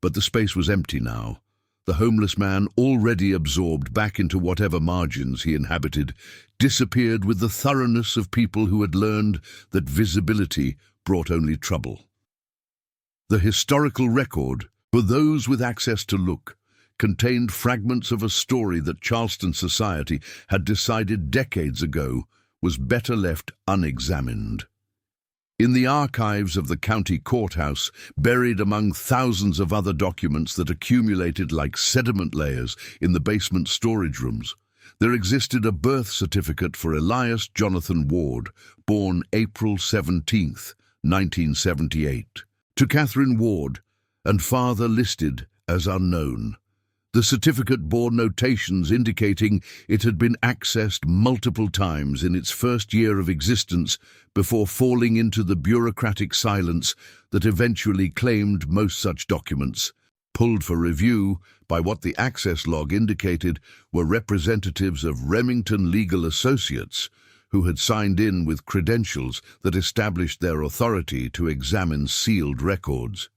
But the space was empty now. The homeless man, already absorbed back into whatever margins he inhabited, disappeared with the thoroughness of people who had learned that visibility brought only trouble. The historical record, for those with access to look, contained fragments of a story that Charleston society had decided decades ago was better left unexamined. In the archives of the county courthouse, buried among thousands of other documents that accumulated like sediment layers in the basement storage rooms, there existed a birth certificate for Elias Jonathan Ward, born April 17th, 1978, to Catherine Ward, and father listed as unknown. The certificate bore notations indicating it had been accessed multiple times in its first year of existence before falling into the bureaucratic silence that eventually claimed most such documents, pulled for review by what the access log indicated were representatives of Remington Legal Associates who had signed in with credentials that established their authority to examine sealed records.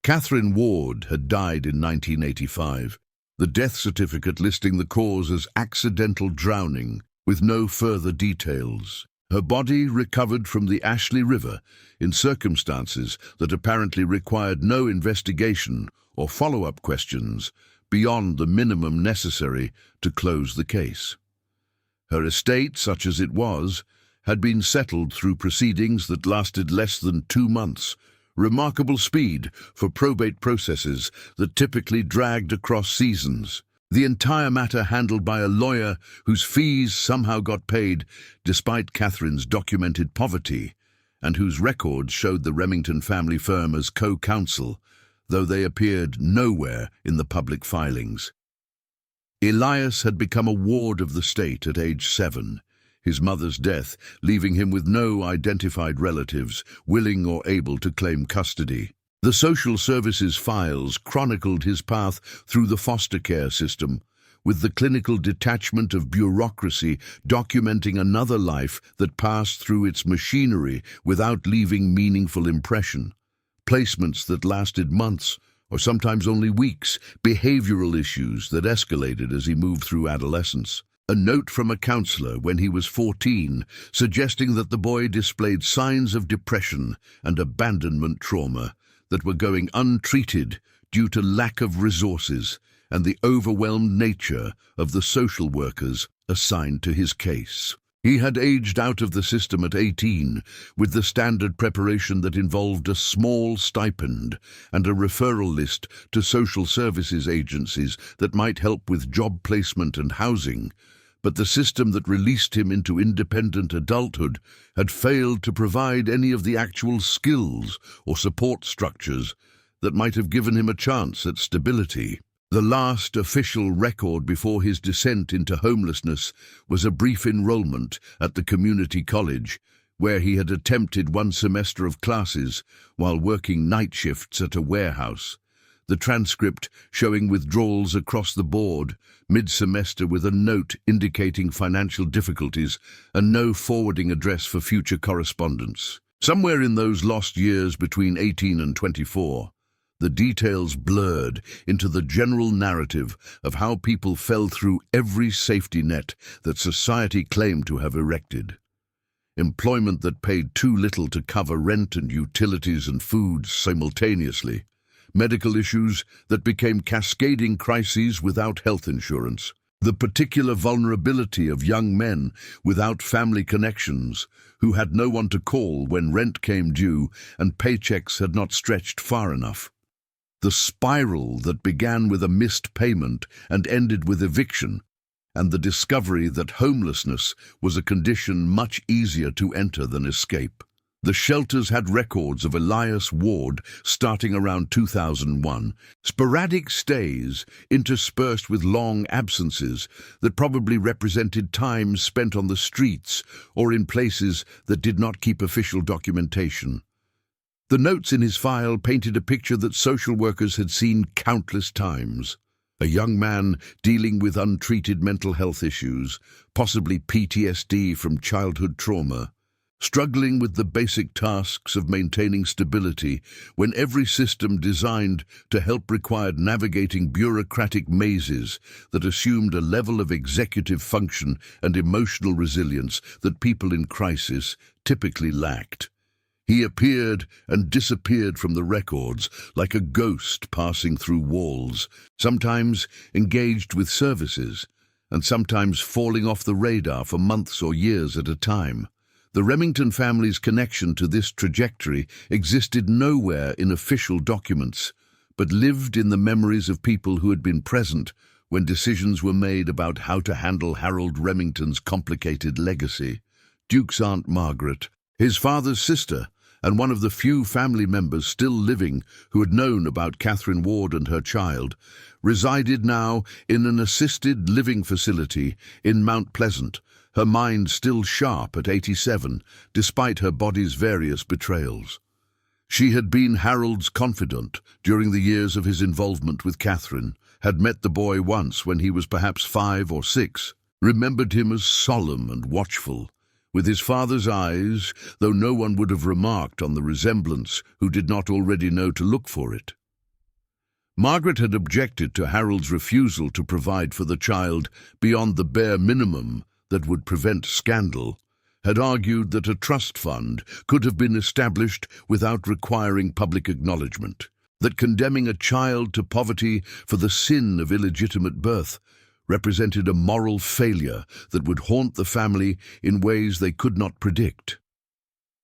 Catherine Ward had died in 1985, the death certificate listing the cause as accidental drowning, with no further details. Her body recovered from the Ashley River in circumstances that apparently required no investigation or follow-up questions beyond the minimum necessary to close the case. Her estate, such as it was, had been settled through proceedings that lasted less than 2 months, remarkable speed for probate processes that typically dragged across seasons. The entire matter handled by a lawyer whose fees somehow got paid despite Catherine's documented poverty, and whose records showed the Remington family firm as co-counsel, though they appeared nowhere in the public filings. Elias had become a ward of the state at age 7. His mother's death, leaving him with no identified relatives willing or able to claim custody. The social services files chronicled his path through the foster care system, with the clinical detachment of bureaucracy documenting another life that passed through its machinery without leaving meaningful impression. Placements that lasted months, or sometimes only weeks, behavioral issues that escalated as he moved through adolescence. A note from a counselor when he was 14, suggesting that the boy displayed signs of depression and abandonment trauma that were going untreated due to lack of resources and the overwhelmed nature of the social workers assigned to his case. He had aged out of the system at 18, with the standard preparation that involved a small stipend and a referral list to social services agencies that might help with job placement and housing. But the system that released him into independent adulthood had failed to provide any of the actual skills or support structures that might have given him a chance at stability. The last official record before his descent into homelessness was a brief enrollment at the community college, where he had attempted 1 semester of classes while working night shifts at a warehouse. The transcript showing withdrawals across the board, mid-semester, with a note indicating financial difficulties and no forwarding address for future correspondence. Somewhere in those lost years between 18 and 24, the details blurred into the general narrative of how people fell through every safety net that society claimed to have erected. Employment that paid too little to cover rent and utilities and food simultaneously. Medical issues that became cascading crises without health insurance. The particular vulnerability of young men without family connections, who had no one to call when rent came due and paychecks had not stretched far enough. The spiral that began with a missed payment and ended with eviction, and the discovery that homelessness was a condition much easier to enter than escape. The shelters had records of Elias Ward starting around 2001, sporadic stays interspersed with long absences that probably represented time spent on the streets or in places that did not keep official documentation. The notes in his file painted a picture that social workers had seen countless times. A young man dealing with untreated mental health issues, possibly PTSD from childhood trauma. struggling with the basic tasks of maintaining stability when every system designed to help required navigating bureaucratic mazes that assumed a level of executive function and emotional resilience that people in crisis typically lacked. He appeared and disappeared from the records like a ghost passing through walls, sometimes engaged with services, and sometimes falling off the radar for months or years at a time. The Remington family's connection to this trajectory existed nowhere in official documents, but lived in the memories of people who had been present when decisions were made about how to handle Harold Remington's complicated legacy. Duke's Aunt Margaret, his father's sister, and one of the few family members still living who had known about Catherine Ward and her child, resided now in an assisted living facility in Mount Pleasant, her mind still sharp at 87, despite her body's various betrayals. She had been Harold's confidant during the years of his involvement with Catherine, had met the boy once when he was perhaps 5 or 6, remembered him as solemn and watchful, with his father's eyes, though no one would have remarked on the resemblance who did not already know to look for it. Margaret had objected to Harold's refusal to provide for the child beyond the bare minimum that would prevent scandal, had argued that a trust fund could have been established without requiring public acknowledgement, that condemning a child to poverty for the sin of illegitimate birth represented a moral failure that would haunt the family in ways they could not predict.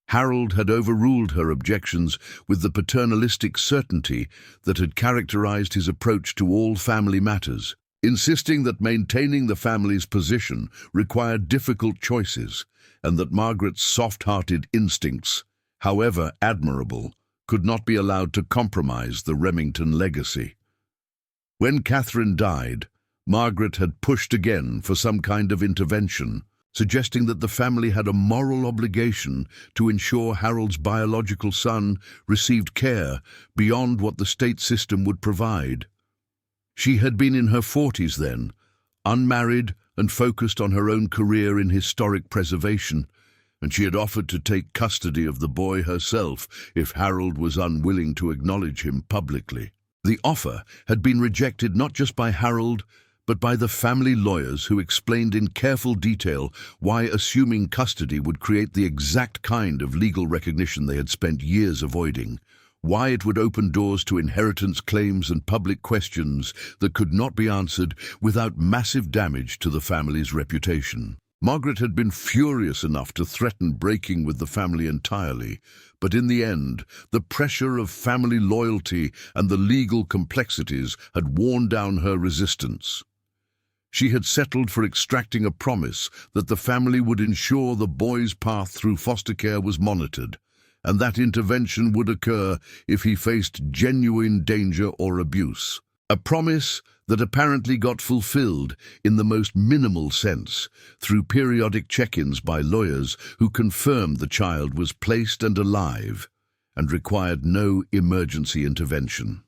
Harold had overruled her objections with the paternalistic certainty that had characterized his approach to all family matters, insisting that maintaining the family's position required difficult choices, and that Margaret's soft-hearted instincts, however admirable, could not be allowed to compromise the Remington legacy. When Catherine died, Margaret had pushed again for some kind of intervention, suggesting that the family had a moral obligation to ensure Harold's biological son received care beyond what the state system would provide. She had been in her 40s then, unmarried and focused on her own career in historic preservation, and she had offered to take custody of the boy herself if Harold was unwilling to acknowledge him publicly. The offer had been rejected not just by Harold, but by the family lawyers who explained in careful detail why assuming custody would create the exact kind of legal recognition they had spent years avoiding, why it would open doors to inheritance claims and public questions that could not be answered without massive damage to the family's reputation. Margaret had been furious enough to threaten breaking with the family entirely, but in the end, the pressure of family loyalty and the legal complexities had worn down her resistance. She had settled for extracting a promise that the family would ensure the boy's path through foster care was monitored, and that intervention would occur if he faced genuine danger or abuse. A promise that apparently got fulfilled in the most minimal sense through periodic check-ins by lawyers who confirmed the child was placed and alive and required no emergency intervention.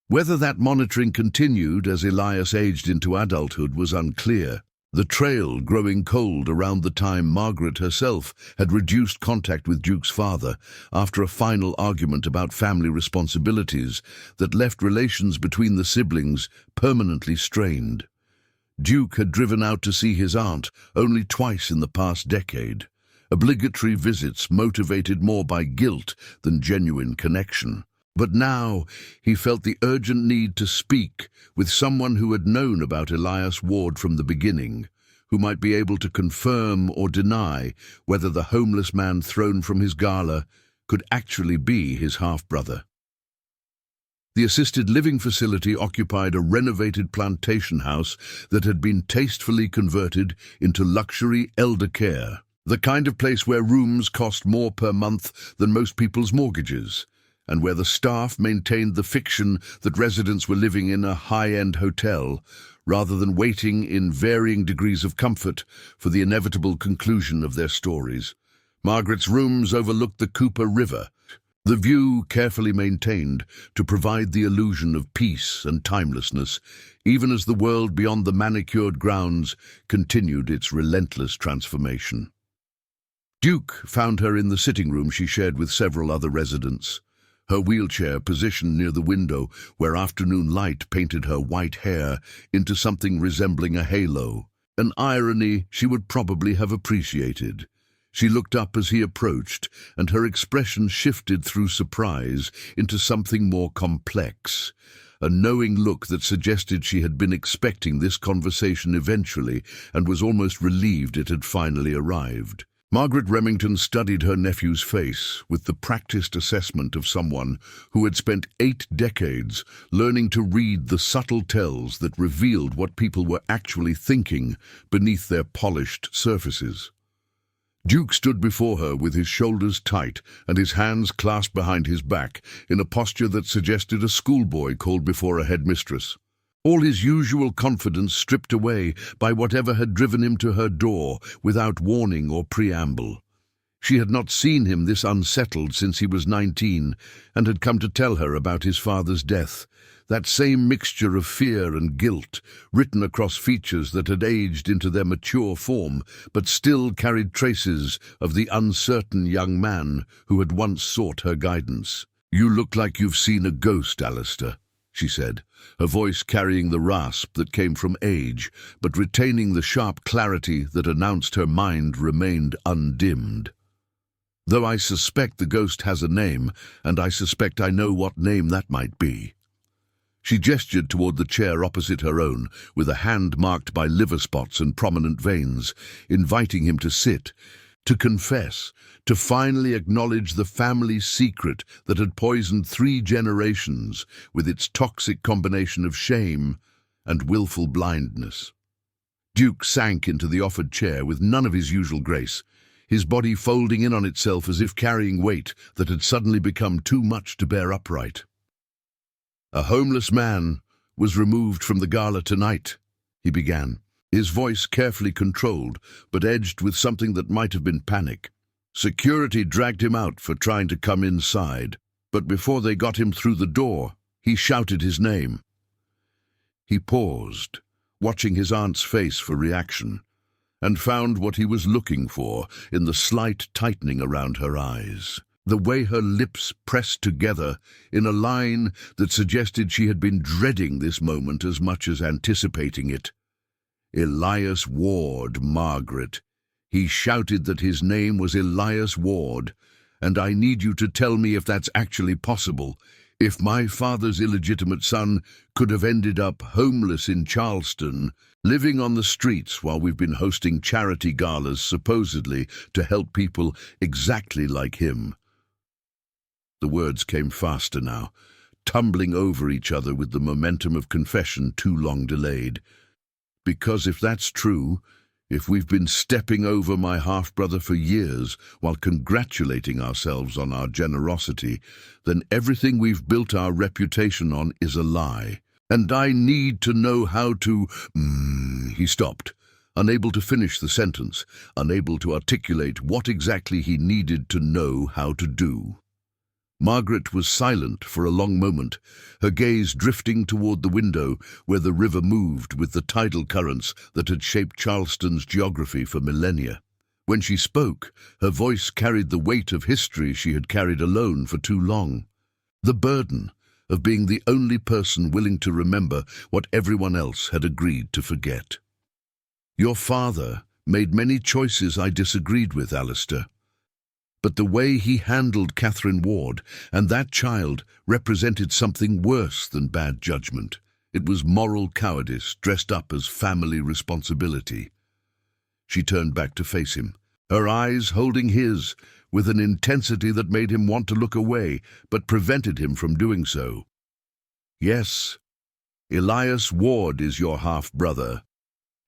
Whether that monitoring continued as Elias aged into adulthood was unclear, the trail growing cold around the time Margaret herself had reduced contact with Duke's father after a final argument about family responsibilities that left relations between the siblings permanently strained. Duke had driven out to see his aunt only twice in the past decade, obligatory visits motivated more by guilt than genuine connection. But now he felt the urgent need to speak with someone who had known about Elias Ward from the beginning, who might be able to confirm or deny whether the homeless man thrown from his Gala could actually be his half-brother. The assisted living facility occupied a renovated plantation house that had been tastefully converted into luxury elder care, the kind of place where rooms cost more per month than most people's mortgages, and where the staff maintained the fiction that residents were living in a high-end hotel, rather than waiting in varying degrees of comfort for the inevitable conclusion of their stories. Margaret's rooms overlooked the Cooper River, the view carefully maintained to provide the illusion of peace and timelessness, even as the world beyond the manicured grounds continued its relentless transformation. Duke found her in the sitting room she shared with several other residents, her wheelchair positioned near the window where afternoon light painted her white hair into something resembling a halo, an irony she would probably have appreciated. She looked up as he approached, and her expression shifted through surprise into something more complex, a knowing look that suggested she had been expecting this conversation eventually and was almost relieved it had finally arrived. Margaret Remington studied her nephew's face with the practiced assessment of someone who had spent 8 decades learning to read the subtle tells that revealed what people were actually thinking beneath their polished surfaces. Duke stood before her with his shoulders tight and his hands clasped behind his back in a posture that suggested a schoolboy called before a headmistress. All his usual confidence stripped away by whatever had driven him to her door without warning or preamble. She had not seen him this unsettled since he was 19 and had come to tell her about his father's death, that same mixture of fear and guilt written across features that had aged into their mature form but still carried traces of the uncertain young man who had once sought her guidance. "You look like you've seen a ghost, Alistair," she said, her voice carrying the rasp that came from age, but retaining the sharp clarity that announced her mind remained undimmed. "Though I suspect the ghost has a name, and I suspect I know what name that might be." She gestured toward the chair opposite her own, with a hand marked by liver spots and prominent veins, inviting him to sit, to confess, to finally acknowledge the family secret that had poisoned 3 generations with its toxic combination of shame and willful blindness. Duke sank into the offered chair with none of his usual grace, his body folding in on itself as if carrying weight that had suddenly become too much to bear upright. "A homeless man was removed from the gala tonight," he began, his voice carefully controlled, but edged with something that might have been panic. "Security dragged him out for trying to come inside, but before they got him through the door, he shouted his name." He paused, watching his aunt's face for reaction, and found what he was looking for in the slight tightening around her eyes, the way her lips pressed together in a line that suggested she had been dreading this moment as much as anticipating it. "Elias Ward, Margaret." He shouted that his name was Elias Ward, "and I need you to tell me if that's actually possible. If my father's illegitimate son could have ended up homeless in Charleston, living on the streets while we've been hosting charity galas supposedly to help people exactly like him." The words came faster now, tumbling over each other with the momentum of confession too long delayed. "Because if that's true, if we've been stepping over my half-brother for years while congratulating ourselves on our generosity, then everything we've built our reputation on is a lie. And I need to know how to—" He stopped, unable to finish the sentence, unable to articulate what exactly he needed to know how to do. Margaret was silent for a long moment, her gaze drifting toward the window where the river moved with the tidal currents that had shaped Charleston's geography for millennia. When she spoke, her voice carried the weight of history she had carried alone for too long, the burden of being the only person willing to remember what everyone else had agreed to forget. "Your father made many choices I disagreed with, Alistair. But the way he handled Catherine Ward and that child represented something worse than bad judgment. It was moral cowardice dressed up as family responsibility." She turned back to face him, her eyes holding his with an intensity that made him want to look away, but prevented him from doing so. "Yes, Elias Ward is your half-brother.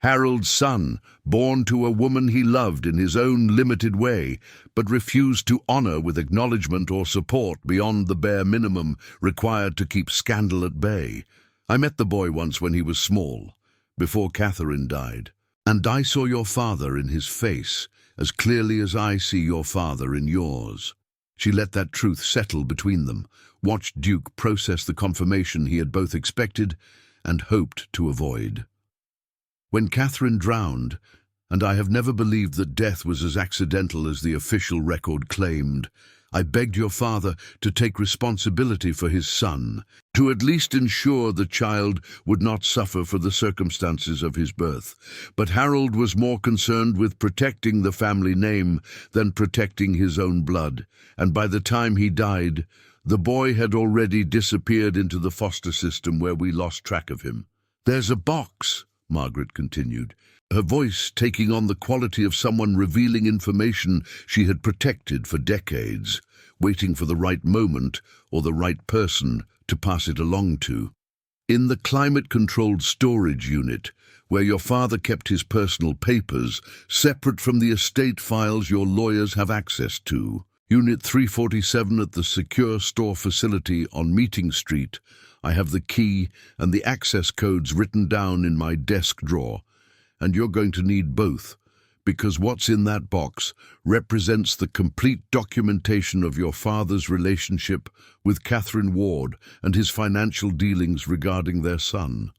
Harold's son, born to a woman he loved in his own limited way, but refused to honor with acknowledgement or support beyond the bare minimum required to keep scandal at bay. I met the boy once when he was small, before Catherine died, and I saw your father in his face as clearly as I see your father in yours." She let that truth settle between them, watched Duke process the confirmation he had both expected and hoped to avoid. "When Catherine drowned, and I have never believed that death was as accidental as the official record claimed. I begged your father to take responsibility for his son, to at least ensure the child would not suffer for the circumstances of his birth. But Harold was more concerned with protecting the family name than protecting his own blood, and by the time he died, the boy had already disappeared into the foster system where we lost track of him. "There's a box," Margaret continued, her voice taking on the quality of someone revealing information she had protected for decades, waiting for the right moment or the right person to pass it along to. "In the climate-controlled storage unit, where your father kept his personal papers, separate from the estate files your lawyers have access to. Unit 347 at the secure store facility on Meeting Street. I have the key and the access codes written down in my desk drawer. And you're going to need both, because what's in that box represents the complete documentation of your father's relationship with Catherine Ward and his financial dealings regarding their son."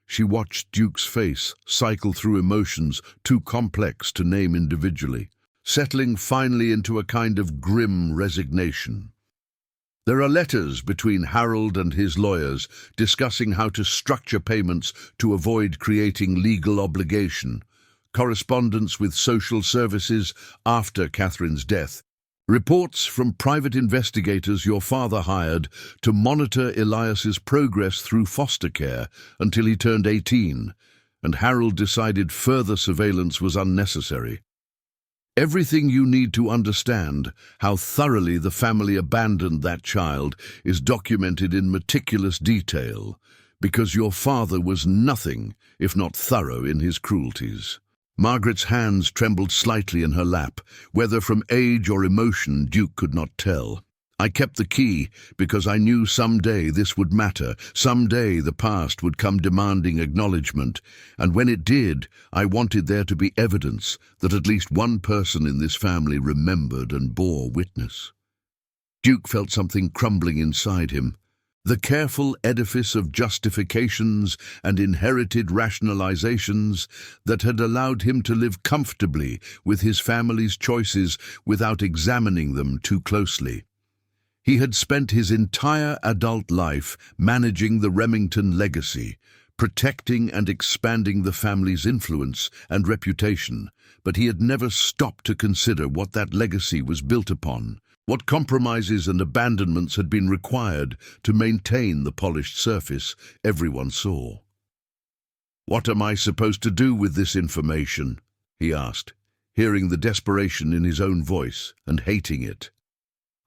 She watched Duke's face cycle through emotions too complex to name individually, settling finally into a kind of grim resignation. "There are letters between Harold and his lawyers discussing how to structure payments to avoid creating legal obligation, correspondence with social services after Catherine's death, reports from private investigators your father hired to monitor Elias's progress through foster care until he turned 18, and Harold decided further surveillance was unnecessary. Everything you need to understand how thoroughly the family abandoned that child is documented in meticulous detail, because your father was nothing if not thorough in his cruelties." Margaret's hands trembled slightly in her lap, whether from age or emotion Duke could not tell. "I kept the key because I knew someday this would matter, someday the past would come demanding acknowledgement, and when it did, I wanted there to be evidence that at least one person in this family remembered and bore witness." Duke felt something crumbling inside him. The careful edifice of justifications and inherited rationalizations that had allowed him to live comfortably with his family's choices without examining them too closely. He had spent his entire adult life managing the Remington legacy, protecting and expanding the family's influence and reputation, but he had never stopped to consider what that legacy was built upon, what compromises and abandonments had been required to maintain the polished surface everyone saw. "What am I supposed to do with this information?" he asked, hearing the desperation in his own voice and hating it.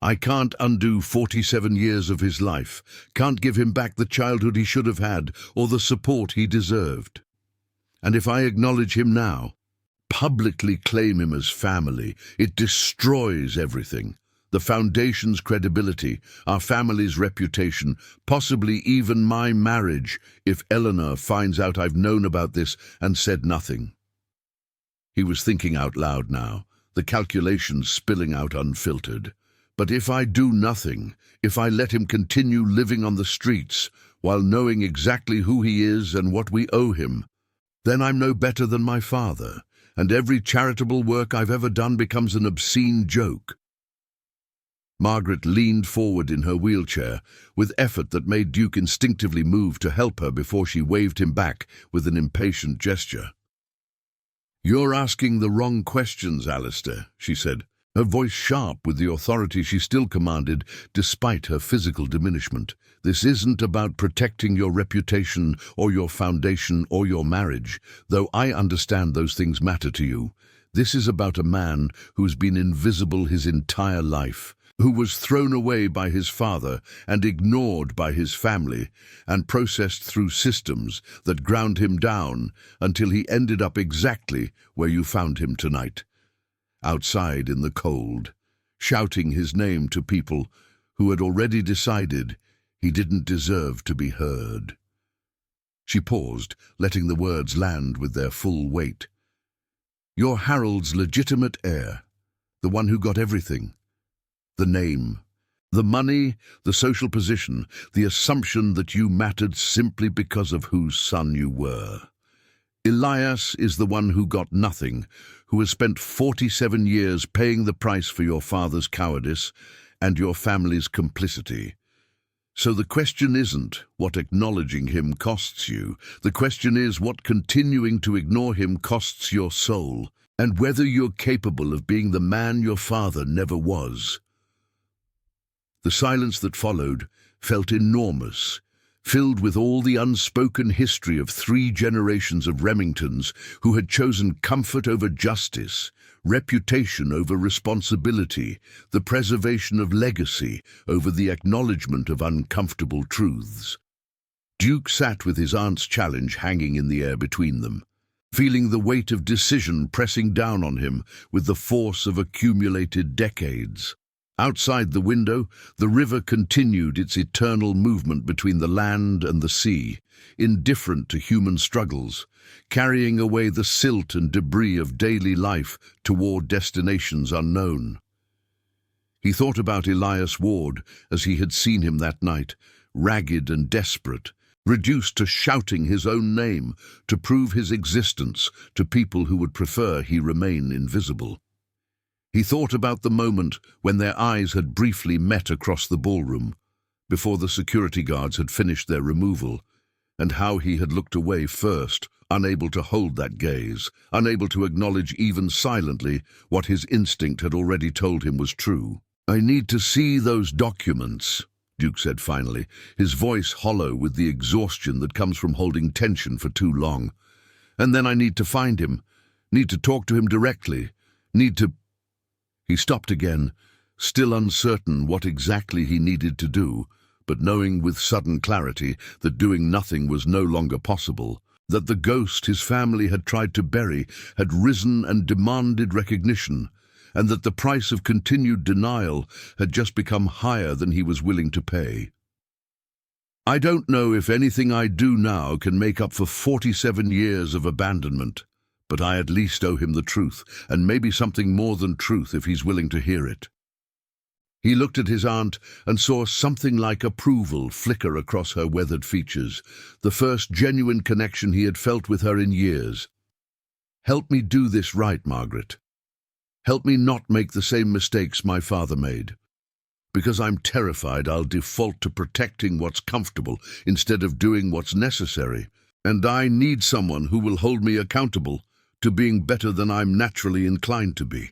"I can't undo 47 years of his life, can't give him back the childhood he should have had or the support he deserved. And if I acknowledge him now, publicly claim him as family, it destroys everything. The foundation's credibility, our family's reputation, possibly even my marriage, if Eleanor finds out I've known about this and said nothing." He was thinking out loud now, the calculations spilling out unfiltered. "But if I do nothing, if I let him continue living on the streets while knowing exactly who he is and what we owe him, then I'm no better than my father, and every charitable work I've ever done becomes an obscene joke." Margaret leaned forward in her wheelchair with effort that made Duke instinctively move to help her before she waved him back with an impatient gesture. "You're asking the wrong questions, Alistair," she said, her voice sharp with the authority she still commanded despite her physical diminishment. "This isn't about protecting your reputation or your foundation or your marriage, though I understand those things matter to you. This is about a man who's been invisible his entire life, who was thrown away by his father and ignored by his family and processed through systems that ground him down until he ended up exactly where you found him tonight. Outside in the cold, shouting his name to people who had already decided he didn't deserve to be heard." She paused, letting the words land with their full weight. "You're Harold's legitimate heir, the one who got everything. The name, the money, the social position, the assumption that you mattered simply because of whose son you were. Elias is the one who got nothing, who has spent 47 years paying the price for your father's cowardice and your family's complicity. So the question isn't what acknowledging him costs you. The question is what continuing to ignore him costs your soul, and whether you're capable of being the man your father never was. The silence that followed felt enormous, filled with all the unspoken history of 3 generations of Remingtons who had chosen comfort over justice, reputation over responsibility, the preservation of legacy over the acknowledgement of uncomfortable truths. Duke sat with his aunt's challenge hanging in the air between them, feeling the weight of decision pressing down on him with the force of accumulated decades. Outside the window, the river continued its eternal movement between the land and the sea, indifferent to human struggles, carrying away the silt and debris of daily life toward destinations unknown. He thought about Elias Ward as he had seen him that night, ragged and desperate, reduced to shouting his own name to prove his existence to people who would prefer he remain invisible. He thought about the moment when their eyes had briefly met across the ballroom, before the security guards had finished their removal, and how he had looked away first, unable to hold that gaze, unable to acknowledge even silently what his instinct had already told him was true. "I need to see those documents," Duke said finally, his voice hollow with the exhaustion that comes from holding tension for too long. "And then I need to find him, need to talk to him directly, need to—" He stopped again, still uncertain what exactly he needed to do, but knowing with sudden clarity that doing nothing was no longer possible, that the ghost his family had tried to bury had risen and demanded recognition, and that the price of continued denial had just become higher than he was willing to pay. "I don't know if anything I do now can make up for 47 years of abandonment, but I at least owe him the truth, and maybe something more than truth if he's willing to hear it." He looked at his aunt and saw something like approval flicker across her weathered features, the first genuine connection he had felt with her in years. "Help me do this right, Margaret. Help me not make the same mistakes my father made. Because I'm terrified I'll default to protecting what's comfortable instead of doing what's necessary, and I need someone who will hold me accountable to being better than I'm naturally inclined to be."